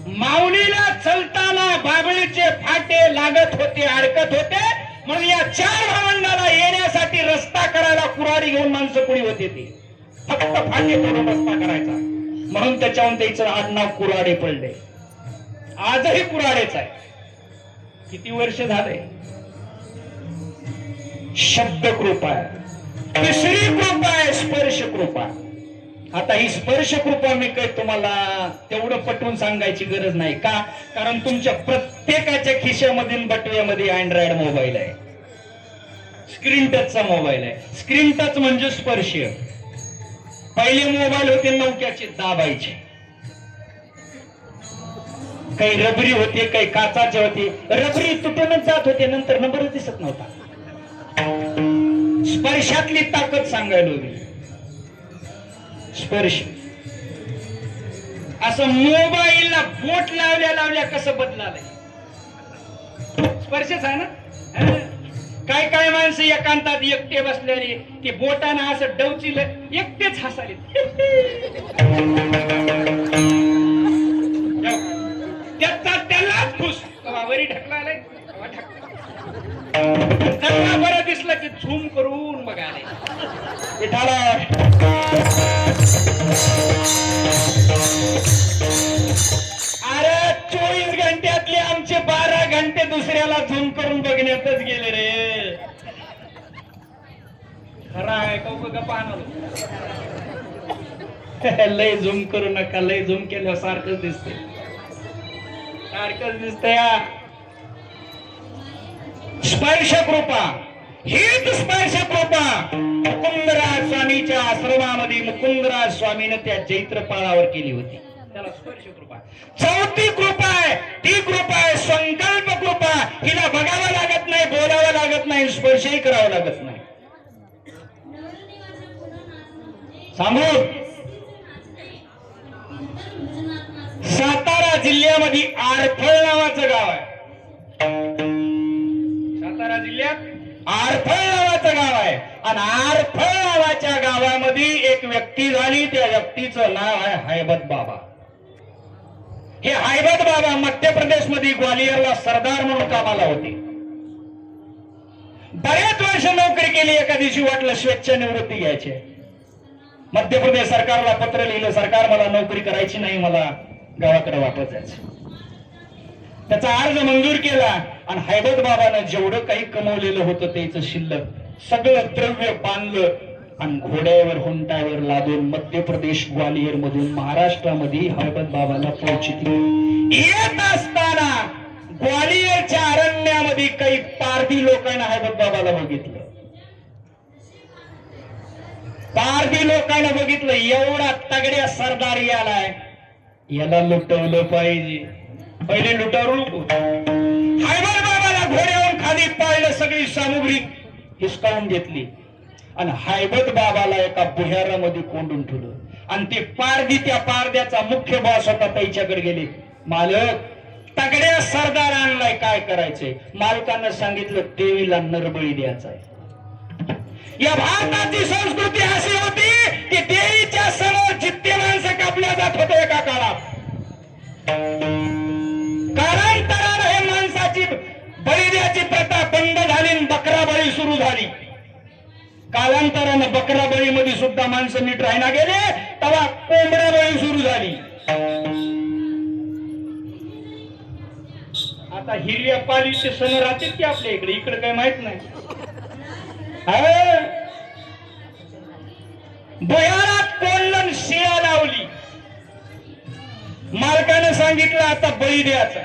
माऊलीला चलताना बाबळीचे फाटे लागत होते, अडकत होते, म्हणून या 4 भावंडाला येण्यासाठी रस्ता करायला कुराडी घेऊन माणसं पुढे होते. ते फक्त फाटे तोडून रस्ता करायचा, म्हणून त्याच्याहून त्याचं आडनाव कुराडे पडले. आजही कुराडेच आहे. किती वर्ष झाले? शब्द कृपा आहे. तिसरी कृपा आहे स्पर्श कृपा. आता ही स्पर्श कृपा मी काही तुम्हाला तेवढं पटवून सांगायची गरज नाही. का? कारण तुमच्या प्रत्येकाच्या खिशामधील बटव्यामध्ये अँड्रॉइड मोबाईल आहे, स्क्रीन टचचा मोबाईल आहे. स्क्रीन टच म्हणजे स्पर्श. पहिले मोबाईल होते नौक्याचे, दाबायचे. काही रबरी होते, काही काचाचे होते. रबरी तुटूनच जात होते, नंतर नंबरच दिसत नव्हता. स्पर्शातली ताकद सांगायला होती. स्पर्श असं मोबाईलला बोट लावल्या कसं बदलालंय? स्पर्शच आहे ना. काय माणसं एकांतात एकटे बसलेले, ते बोटानं असं डवचिल, एकटेच हसाले. त्यालाच खुश वरी ढकलाय. बरं दिसलं की झूम करून बघायला. अरे 24 घंट्यातले आमचे 12 घंटे दुसऱ्याला झूम करून बघण्यातच गेले रे. खरं आहे का पाहणार? लय झूम करू नका. लय झूम केल्यावर सारखंच दिसतंय. स्पर्श कृपा, हीच स्पर्श कृपा मुकुंदराज स्वामीच्या आश्रमामध्ये मुकुंदराज स्वामीने त्या चैत्रपाळावर केली होती. त्याला स्पर्श कृपा. चौथी कृपा आहे, ती कृपा आहे संकल्प कृपा. हिला बघावं लागत नाही, बोलावं लागत नाही, स्पर्शही करावं लागत नाही. सांगू, सातारा जिल्ह्यामध्ये आरफळ नावाचं गाव आहे. सातारा जिल्ह्यात आरफळ नावाचं गाव आहे. आणि आरफळ नावाच्या गावामध्ये एक व्यक्ती झाली. त्या व्यक्तीचं नाव आहे हैबत बाबा. हे हैबत बाबा मध्य प्रदेश मध्ये ग्वालियरला सरदार म्हणून कामाला होते. बरेच वर्ष नोकरी केली. एका दिवशी वाटलं स्वेच्छानिवृत्ती घ्यायची. मध्य प्रदेश सरकारला पत्र लिहिलं, सरकार मला नोकरी करायची नाही, मला गावाकडे वापस जायचं. त्याचा अर्ज मंजूर केला. आणि हैबत बाबानं जेवढं काही कमवलेलं होतं त्याचं शिल्लक सगळं द्रव्य बांधलं आणि घोड्यावर हुंटावर लादून मध्य प्रदेश ग्वालियर मधून महाराष्ट्रामध्ये हैबत बाबाला पोहोचली. येत असताना ग्वालियरच्या अरण्यामध्ये काही पारधी लोकांना हैबत बाबाला बघितलं. पारधी लोकांना बघितलं, एवढा तगड्या सरदार आलाय, याला लुटवलं पाहिजे. पहिले लुटारू. हैबत बाबाला घोड्यावरून खाली पाळलं, सगळी सामुग्री हिसकावून घेतली आणि हैबत बाबाला एका भुयारामध्ये कोंडून ठेवलं. आणि ते पारधी, त्या पारद्याचा मुख्य बॉस होता, त्याच्याकडे गेले. मालक, तगड्या सरदार आणलाय, काय करायचंय? मालकानं सांगितलं देवीला नरबळी द्यायचा आहे. या भारताची संस्कृती अशी होती की देवीच्या समोर जितके माणसं कापल्या जात होते एका काळात. कालांतराने हे माणसाची बळी द्यायची प्रथा बंद झाली, बकरा बळी सुरू झाली. कालांतरानं बकरा बळीमध्ये सुद्धा माणसं नीट राहिना गेले, तेव्हा कोंबड्या बळी सुरू झाली. आता हिरव्या पालीचे सण राहतात की आपल्या इकडे, इकडे काही माहित नाही. भुयारात कोंडून शिळा लावली. मालकानं सांगितलं आता बळी द्यायचा.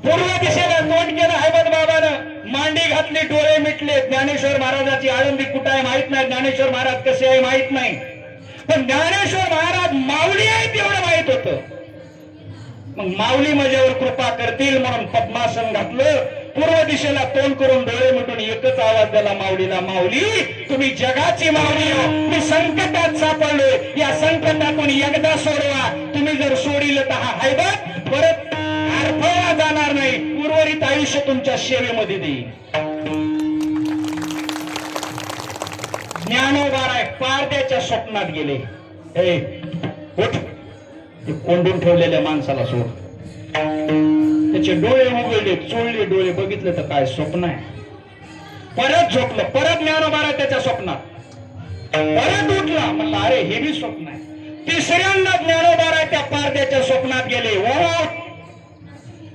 पूर्व दिशेला तोंड केलं हैबत बाबानं, मांडी घातली, डोळे मिटले. ज्ञानेश्वर महाराजाची आळंदी कुठं आहे माहित नाही, ज्ञानेश्वर महाराज कसे आहे माहित नाही, पण ज्ञानेश्वर महाराज माऊली आहे तेवढं माहित होतं. मग माऊली माझ्यावर कृपा करतील म्हणून पद्मासन घातलं. पूर्व दिशेला तोंड करून डोळे मिटून एकच आवाज दिला माऊलीला, माऊली तुम्ही जगाची माऊली हो, मी संकटात सापडलोय, या संकटातून एकदा सोडवा. तुम्ही जर सोडिलं तर हा हैबत परत आरफळला जाणार नाही, उर्वरित आयुष्य तुमच्या सेवेमध्ये देईल. ज्ञानोबाराय पारद्याच्या स्वप्नात गेले. ए उठ, ते कोंडून ठेवलेल्या माणसाला सोड. त्याचे डोळे उघडले, चोळले डोळे, बघितलं तर काय स्वप्न आहे. परत झोपलं, परत ज्ञानोबाराय त्याच्या स्वप्नात, परत उठला, म्हणला अरे हे बी स्वप्न आहे. तिसऱ्यांदा ज्ञानोबाराय त्या पारद्याच्या स्वप्नात गेले. ओठ,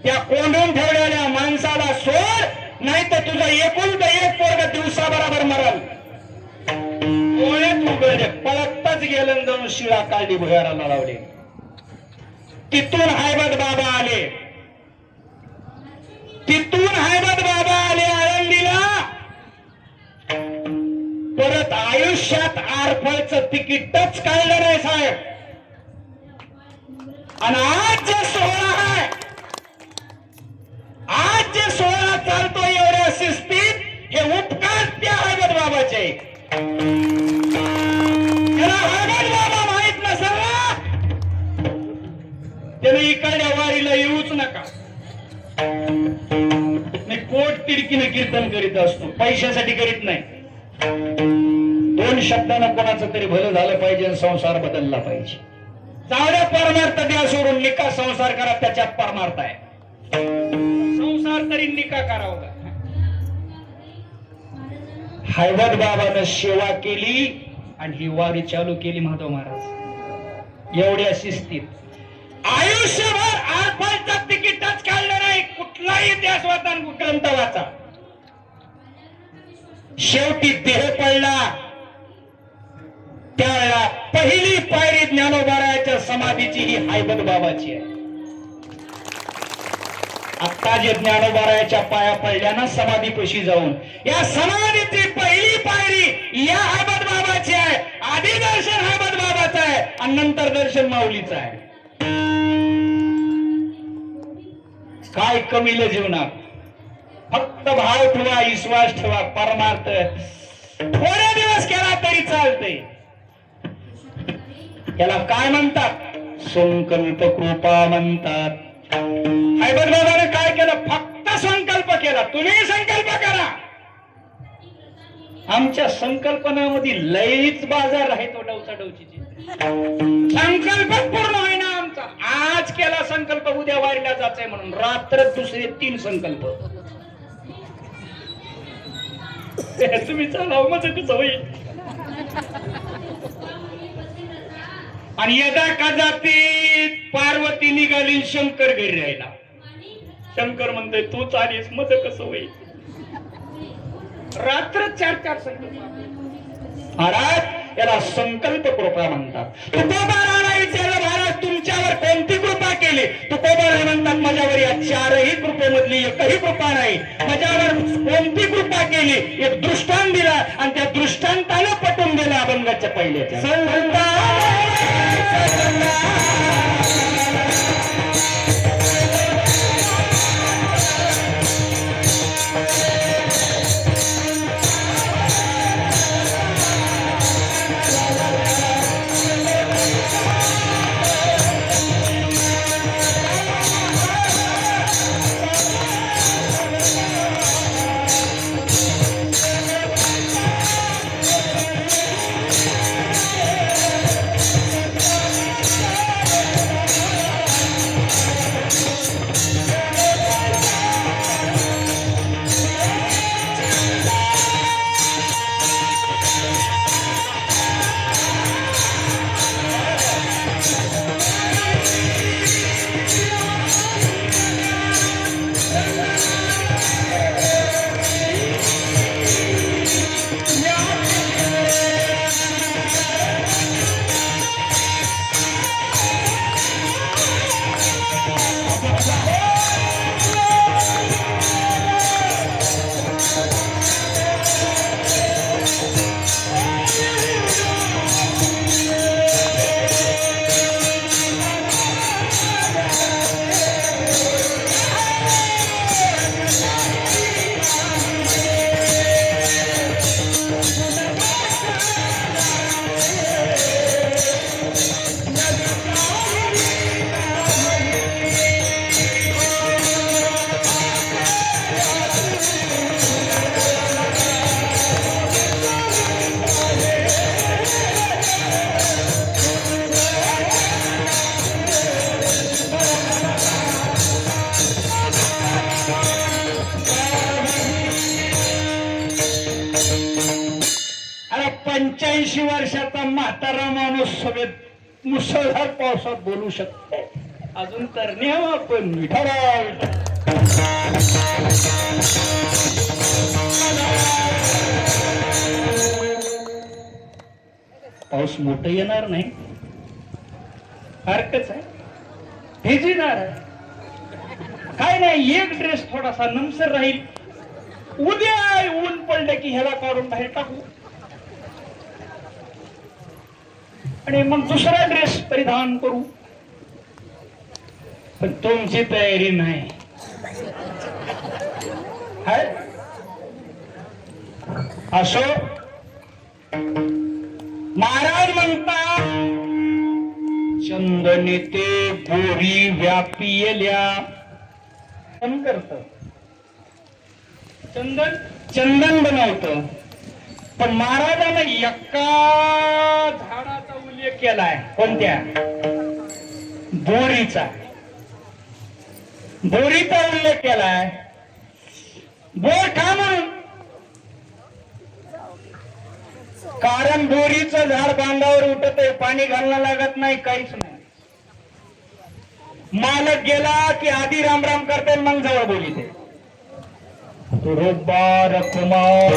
त्या कोंडून ठेवलेल्या माणसाला सोड, नाही तर तुझं एकुलता एक पोरग दिवसा बरोबर मरल. डोळ्यात उघडले, पळतच गेलं, जाऊन शिळा काढली, भुयाराला लावले. तिथून हैबत बाबा आले, तिथून हैबत बाबा आले आळंदीला. परत आयुष्यात आरफळचं तिकीटच काढलं नाही साहेब. आणि आज जे सोहळा आहे, आज जे सोहळा चालतो एवढ्या शिस्तीत, हे उपकार त्या हैबत बाबाचे. त्याला हैबत बाबा माहित नसेल ना, त्याने इकडल्या वारीला येऊच नका. मी पोट तिडकीने कीर्तन करीत असतो, पैशासाठी करीत नाही. 2 शब्दानं कोणाचं तरी भलं झालं पाहिजे, संसार बदलला पाहिजे. जावड्या परमार्थ द्या सोडून, निका संसार करा, त्याच्यात परमार्थ आहे. संसार तरी निका करावा. हैबत बाबानं सेवा केली आणि ही वारी चालू केली माधव महाराज एवढ्या शिस्तीत. आयुष्यभर आरफळचं तिकीटच काढलं नाही. कुठलाही इतिहास वाचा, ग्रंथ वाचा, शेवटी देह पडला त्यावेळेला पहिली पायरी ज्ञानोबारायाच्या समाधीची ही हैबत बाबाची आहे. आता जे ज्ञानोबारायाच्या पाया पडल्या ना समाधीपाशी जाऊन, या समाधीची पहिली पायरी या हैबत बाबाची आहे. आधी दर्शन हैबत बाबाचं आहे आणि नंतर दर्शन माऊलीचं आहे. काय कमीलं जीवनात, फक्त भाव ठेवा, विश्वास ठेवा, परमार्थ थोडे दिवस केला तरी चालते. याला काय म्हणतात? संकल्प कृपा म्हणतात. हैबत बाबाने काय केलं? फक्त संकल्प केला. तुम्ही संकल्प करा. आमच्या संकल्पनामध्ये लईच बाजार आहे तो डवचाडवचीची. संकल्प पूर्ण होईना आमचा. आज केला संकल्प, उद्या वारीला जायचंय म्हणून रात्र दुसरे 3 संकल्प. तुम्ही चालाव माझं कसं होईल. आणि यदा कदाचित पार्वती निघाली शंकर घरी राहिला. शंकर म्हणतोय तू चालीस, मग कसं होईल. रात्र 4 संकल्प. महाराज याला संकल्प कृपा म्हणतात. तुकोबाराला विचारलं महाराज तुमच्यावर कोणती कृपा केली? तुकोबारा म्हणतात माझ्यावर या 4ही कृपेमधली एकही कृपा नाही. माझ्यावर कोणती कृपा केली? एक दृष्टांत दिला आणि त्या दृष्टांताला पटवून दिला अभंगाच्या पहिल्याच्या. 85 वर्षाचा म्हातारा माणूस सगळ्यात मुसळधार पावसात बोलू शकते. अजून तर नेम आपण विठ्ठल पाऊस मोठं येणार नाही, हरकत आहे, भिजणार आहे, काय नाही. एक ड्रेस थोडासा नमसर राहील, उद्या ऊन पडलं की ह्याला काढून बाहेर टाकू आणि मग दुसरा ड्रेस परिधान करू. पण तुमची तयारी नाही आहे. असो, महाराज म्हणतात चंदने ते बोरी व्यापियल्या. करत चंदन बनवतं, पण महाराजांना एका झाडाचा उल्लेख केलाय. कोणत्या? बोरीचा. बोरीचा उल्लेख केलाय. बोर का म्हणून? कारण बोरीचं झाड बांधावर उठत आहे, पाणी घालणं लागत नाही, काहीच नाही. मालक गेला की आधी रामराम करते, मग जवळ बोलीते. बरोबर कुमार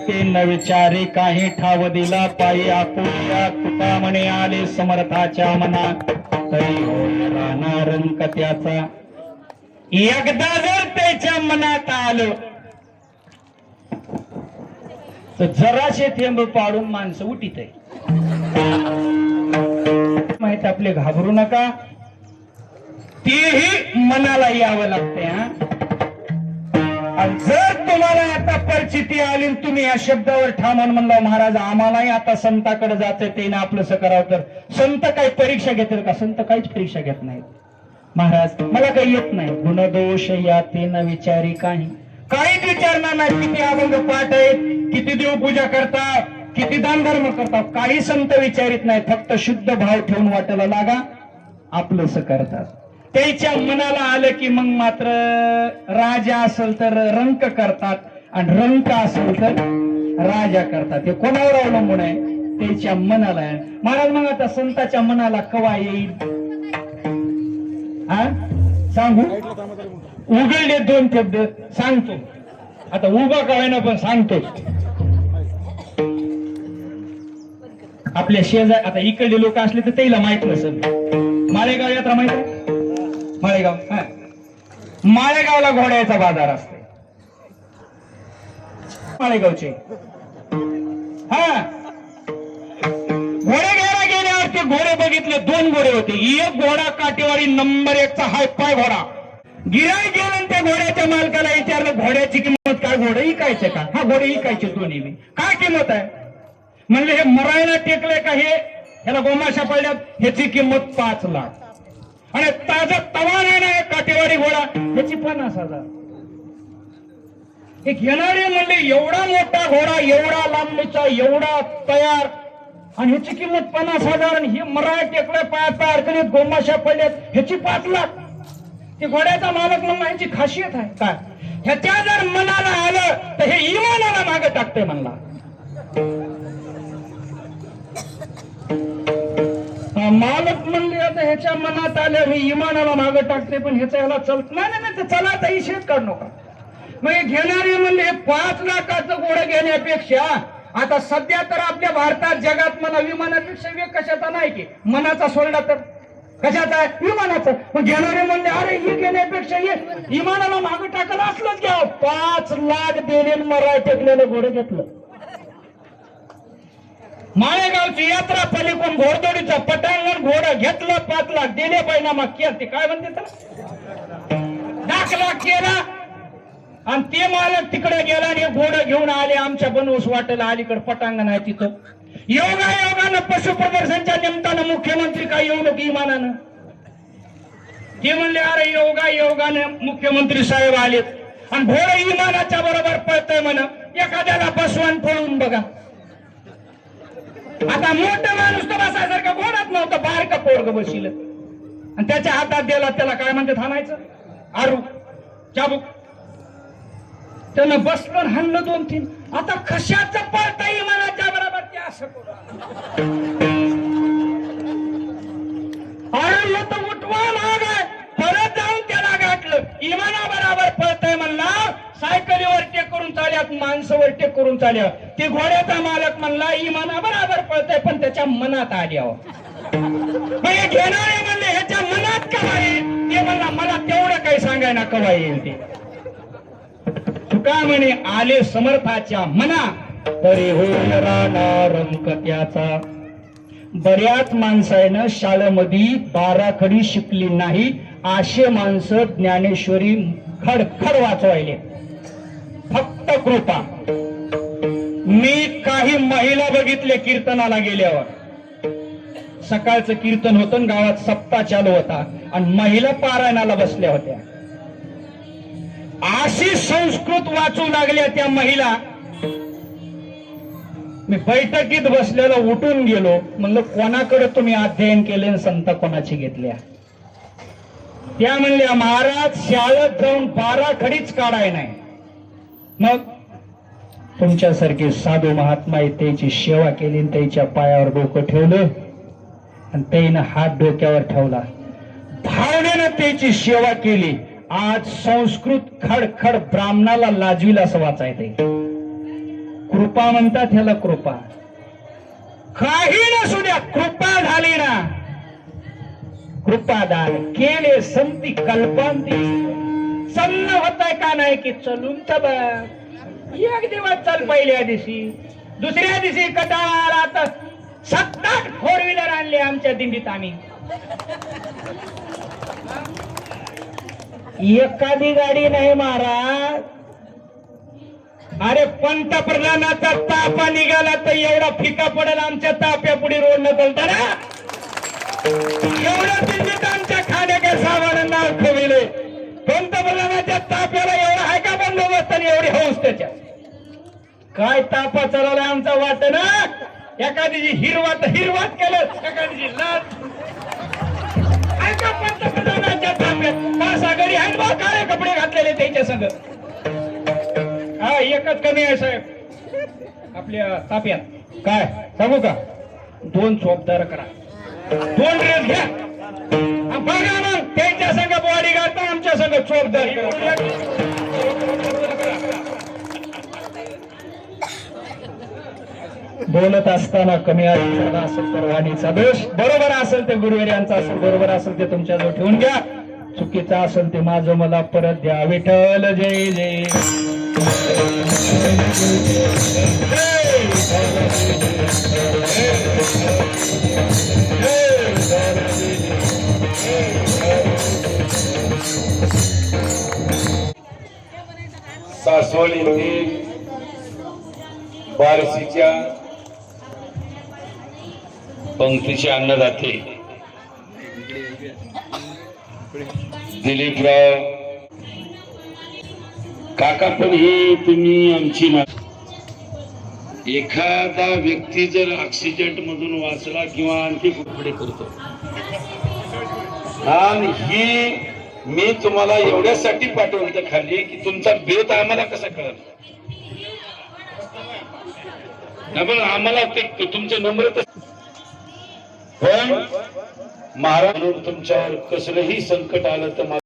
ते न विचारे काही ठाव दिला पायी आपुल्या. तुका म्हणे आले समर्थाच्या मना, तरी होय राहणार अंक त्याचा. एकदा जर त्याच्या मनात आलं तर जराशे थेंब पाडून माणसं उठीत आहे. माहित आपले, घाबरू नका, तेही मनाला यावं लागते. हा, जर तुम्हाला आता परिस्थिती आली, तुम्ही या शब्दावर ठामून म्हणला महाराज आम्हालाही आता संताकडे जायचं, ते ना आपलं करावं, तर संत काही परीक्षा घेतील का? संत काहीच परीक्षा घेत नाहीत. महाराज मला काही येत नाही, गुणदोष याते न विचारी काही. काहीच विचारणार नाही. किती अभंग पाठ आहेत, किती देवपूजा करतात, किती दानधर्म करतात, काही संत विचारित नाही. फक्त शुद्ध भाव ठेवून वाटायला लागा, आपलंच करतात. त्याच्या मनाला आलं की मग मात्र राजा असेल तर रंक करतात, आणि रंक असेल तर राजा करतात. हे कोणावर अवलंबून आहे? त्याच्या मनाला आहे. महाराज मग आता संताच्या मनाला कवा येईल? हा, सांगू? उघडले दोन शब्द सांगतो. आता उभा कळायला पण सांगतो. आपल्या शेजार आता इकडले लोक असले तर त्याला माहित नसेल. माळेगाव यात्रा माहित आहे? माळेगाव, हा, माळेगावला घोड्याचा बाजार असते माळेगावचे. हा, घोडे घ्यायला गेल्यावर ते घोडे बघितले, दोन घोडे होते. एक घोडा काटेवारी नंबर 1 चा हाय पाय घोडा. गिराईक गेलं त्या घोड्याच्या मालकाला विचारलं, घोड्याची किंमत काय? घोडे इकायचे का? हा, घोडे इकायचे दोन्ही. काय किंमत आहे? म्हणले हे मरायला टेकले का? हे ह्याला गोमाशा पडल्यात, ह्याची किंमत 5 लाख. आणि ताजा तवा नाही ना काटेवारी घोडा, ह्याची 50,000. हे घेणारे म्हणले एवढा मोठा घोडा, एवढा लांबीचा, एवढा तयार, आणि ह्याची किंमत 50,000. आणि हे मराय टेकले, पायात अडकलीत, गोमाशा पडल्यात, ह्याची 5 लाख. ते घोड्याचा मालक म्हणला ह्याची खासियत आहे काय? ह्याच्या जर मनाला आलं तर हे इमानाला मागे टाकते म्हणला. मालक म्हणले आता ह्याच्या मनात आले, मी इमानाला मागे टाकते, पण ह्याचा ह्याला चलत नाही. तर चला आता शेत काढ नका. मग घेणारे म्हणले 5 लाखाचं घोडं घेण्यापेक्षा आता सध्या तर आपल्या भारतात जगात म्हणा विमानापेक्षा वेग कशाचा नाही की, मनाचा सोडला तर कशाचा आहे? विमानाचा. मग घेणारे म्हणले अरे हे घेण्यापेक्षा हे विमानाला मागे टाकायला असलंच घ्या. 5 लाख देणे मराय टेकलेलं घोडं घेतलं. माळेगावची यात्रा पलीकडून घोडदौडीचा पटांगण घोडा घेतलं, 5 लाख दिले, बैनामा केला. काय म्हणते तर दाखला केला, आणि ते मालक तिकडे गेला आणि घोडं घेऊन आले. आमच्या बनवस वाटेला अलीकडे पटांगण आहे तिथं. योगानं पशु प्रदर्शनच्या निमित्तानं मुख्यमंत्री काय येऊ नको इमानानं. ते म्हणले अरे योगाने मुख्यमंत्री साहेब आलेत आणि घोडा विमानाच्या बरोबर पळतय म्हण, एखाद्याला बसवान पळून बघा. आता मोठा माणूस तर बसायसारखं घोडात नव्हतं, बारका पोरग बसिल आणि त्याच्या हातात दिला, त्याला काय म्हणते थांबायचं, आरू चाबूक. त्यानं बसलं हाणलं 2-3. आता कशाचं पळता विमानाच्या बरोबर ते असं अरे तर उठवा लागाय, परत जाऊन त्याला गाठलं. इमाना बरोबर पळतय म्हणला, सायकलीवर टेक करून चालल्यात, माणसावर टेक करून चालल्या. ते घोड्याचा मालक म्हणला इमाना बरोबर पळतय पण त्याच्या मनात आल्यावर. घेणारे म्हणले ह्याच्या मनात कवा येईल, ते म्हणला मला तेवढं काही सांगायला कवा येईल. ते तुका म्हणे आले समर्थाच्या मना, तरी होईल राणा रंक त्याचा. बऱ्याच माणसानं शाळेमध्ये 12 खडी शिकली नाही, असे माणसं ज्ञानेश्वरी खडखड वाचवायले. फक्त कृपा. मी काही महिला बघितले कीर्तनाला गेल्यावर, सकाळचं कीर्तन होतं, गावात सप्ताह चालू होता आणि महिला पारायणाला बसल्या होत्या. अशी संस्कृत वाचू लागल्या त्या महिला. मी बैठकीत बसलेलो, उठून गेलो, म्हणलं कोणाकडे तुम्ही अध्ययन केले, संत कोणाची घेतल्या. त्या म्हणल्या महाराज शाळेत जाऊन 12 खडीच काढाय नाही. मग तुमच्यासारखे साधू महात्मा त्याची सेवा केली, त्याच्या पायावर डोकं ठेवलं आणि त्यानं हात डोक्यावर ठेवला, भावनेनं त्याची सेवा केली. आज संस्कृत खडखड ब्राह्मणाला लाजवील असं वाचायचंय. कृपा म्हणतात ह्याला, कृपा. काही नसू द्या, कृपा झाली ना, कृपादान केले संती कल्पांती. सन्न होताय का नाही की चलून तर एक दिवस चल, पहिल्या दिवशी, दुसऱ्या दिवशी कटाळा आला तर 7-8 4 व्हीलर आणले आमच्या दिंडीत आम्ही. एखादी गाडी नाही महाराज. अरे पंतप्रधानाचा तापा निघाला तर एवढा फिका पडेल आमच्या ताप्या पुढे रोड न चालताना. एवढ्या दिल्लीत आमच्या खाण्याच्या सामान नाव ठेवले. पंतप्रधानाच्या ताप्याला एवढा आहे का बंदोबस्त आणि एवढी हौस त्याच्या. काय तापा चालवला आमचा वाट ना. एखादी हिरवात केलं, एखादी लाच. ऐका पंतप्रधानाच्या ताप्यात घरी आहेत बा, काळे कपडे घातलेले त्याच्या संग. हा एकच कमी आहे साहेब आपल्या ताप्यात. काय सांगू का, 2 चोपदार करा, 2 ड्रेस घ्या, बघा मग त्यांच्या संग बॉडी गार्ड, आमच्या संग चोपदार. बोलत असताना कमी झाला असेल तर वाणीचा दोष, बरोबर असेल ते गुरुवार्यांचा असेल, बरोबर असेल ते तुमच्याजवळ ठेवून घ्या, चुकीचा असेल ते माझं मला परत द्या. विठ्ठल जय जय. सासवड येथे बारशीच्या पंक्तीचे अन्नदाते दिलीपराव काका, पण ही तुम्ही आमची एखादा व्यक्ती जर ऑक्सिजन मधून वाचला किंवा आणखी कुठे करतो, आणि ही मी तुम्हाला एवढ्यासाठी पाठवलं खाली की तुमचा बेत आम्हाला कसा कळत. पण आम्हाला ते तुमचे नंबर, पण महाराज तुमच्यावर कसलंही संकट आलं तर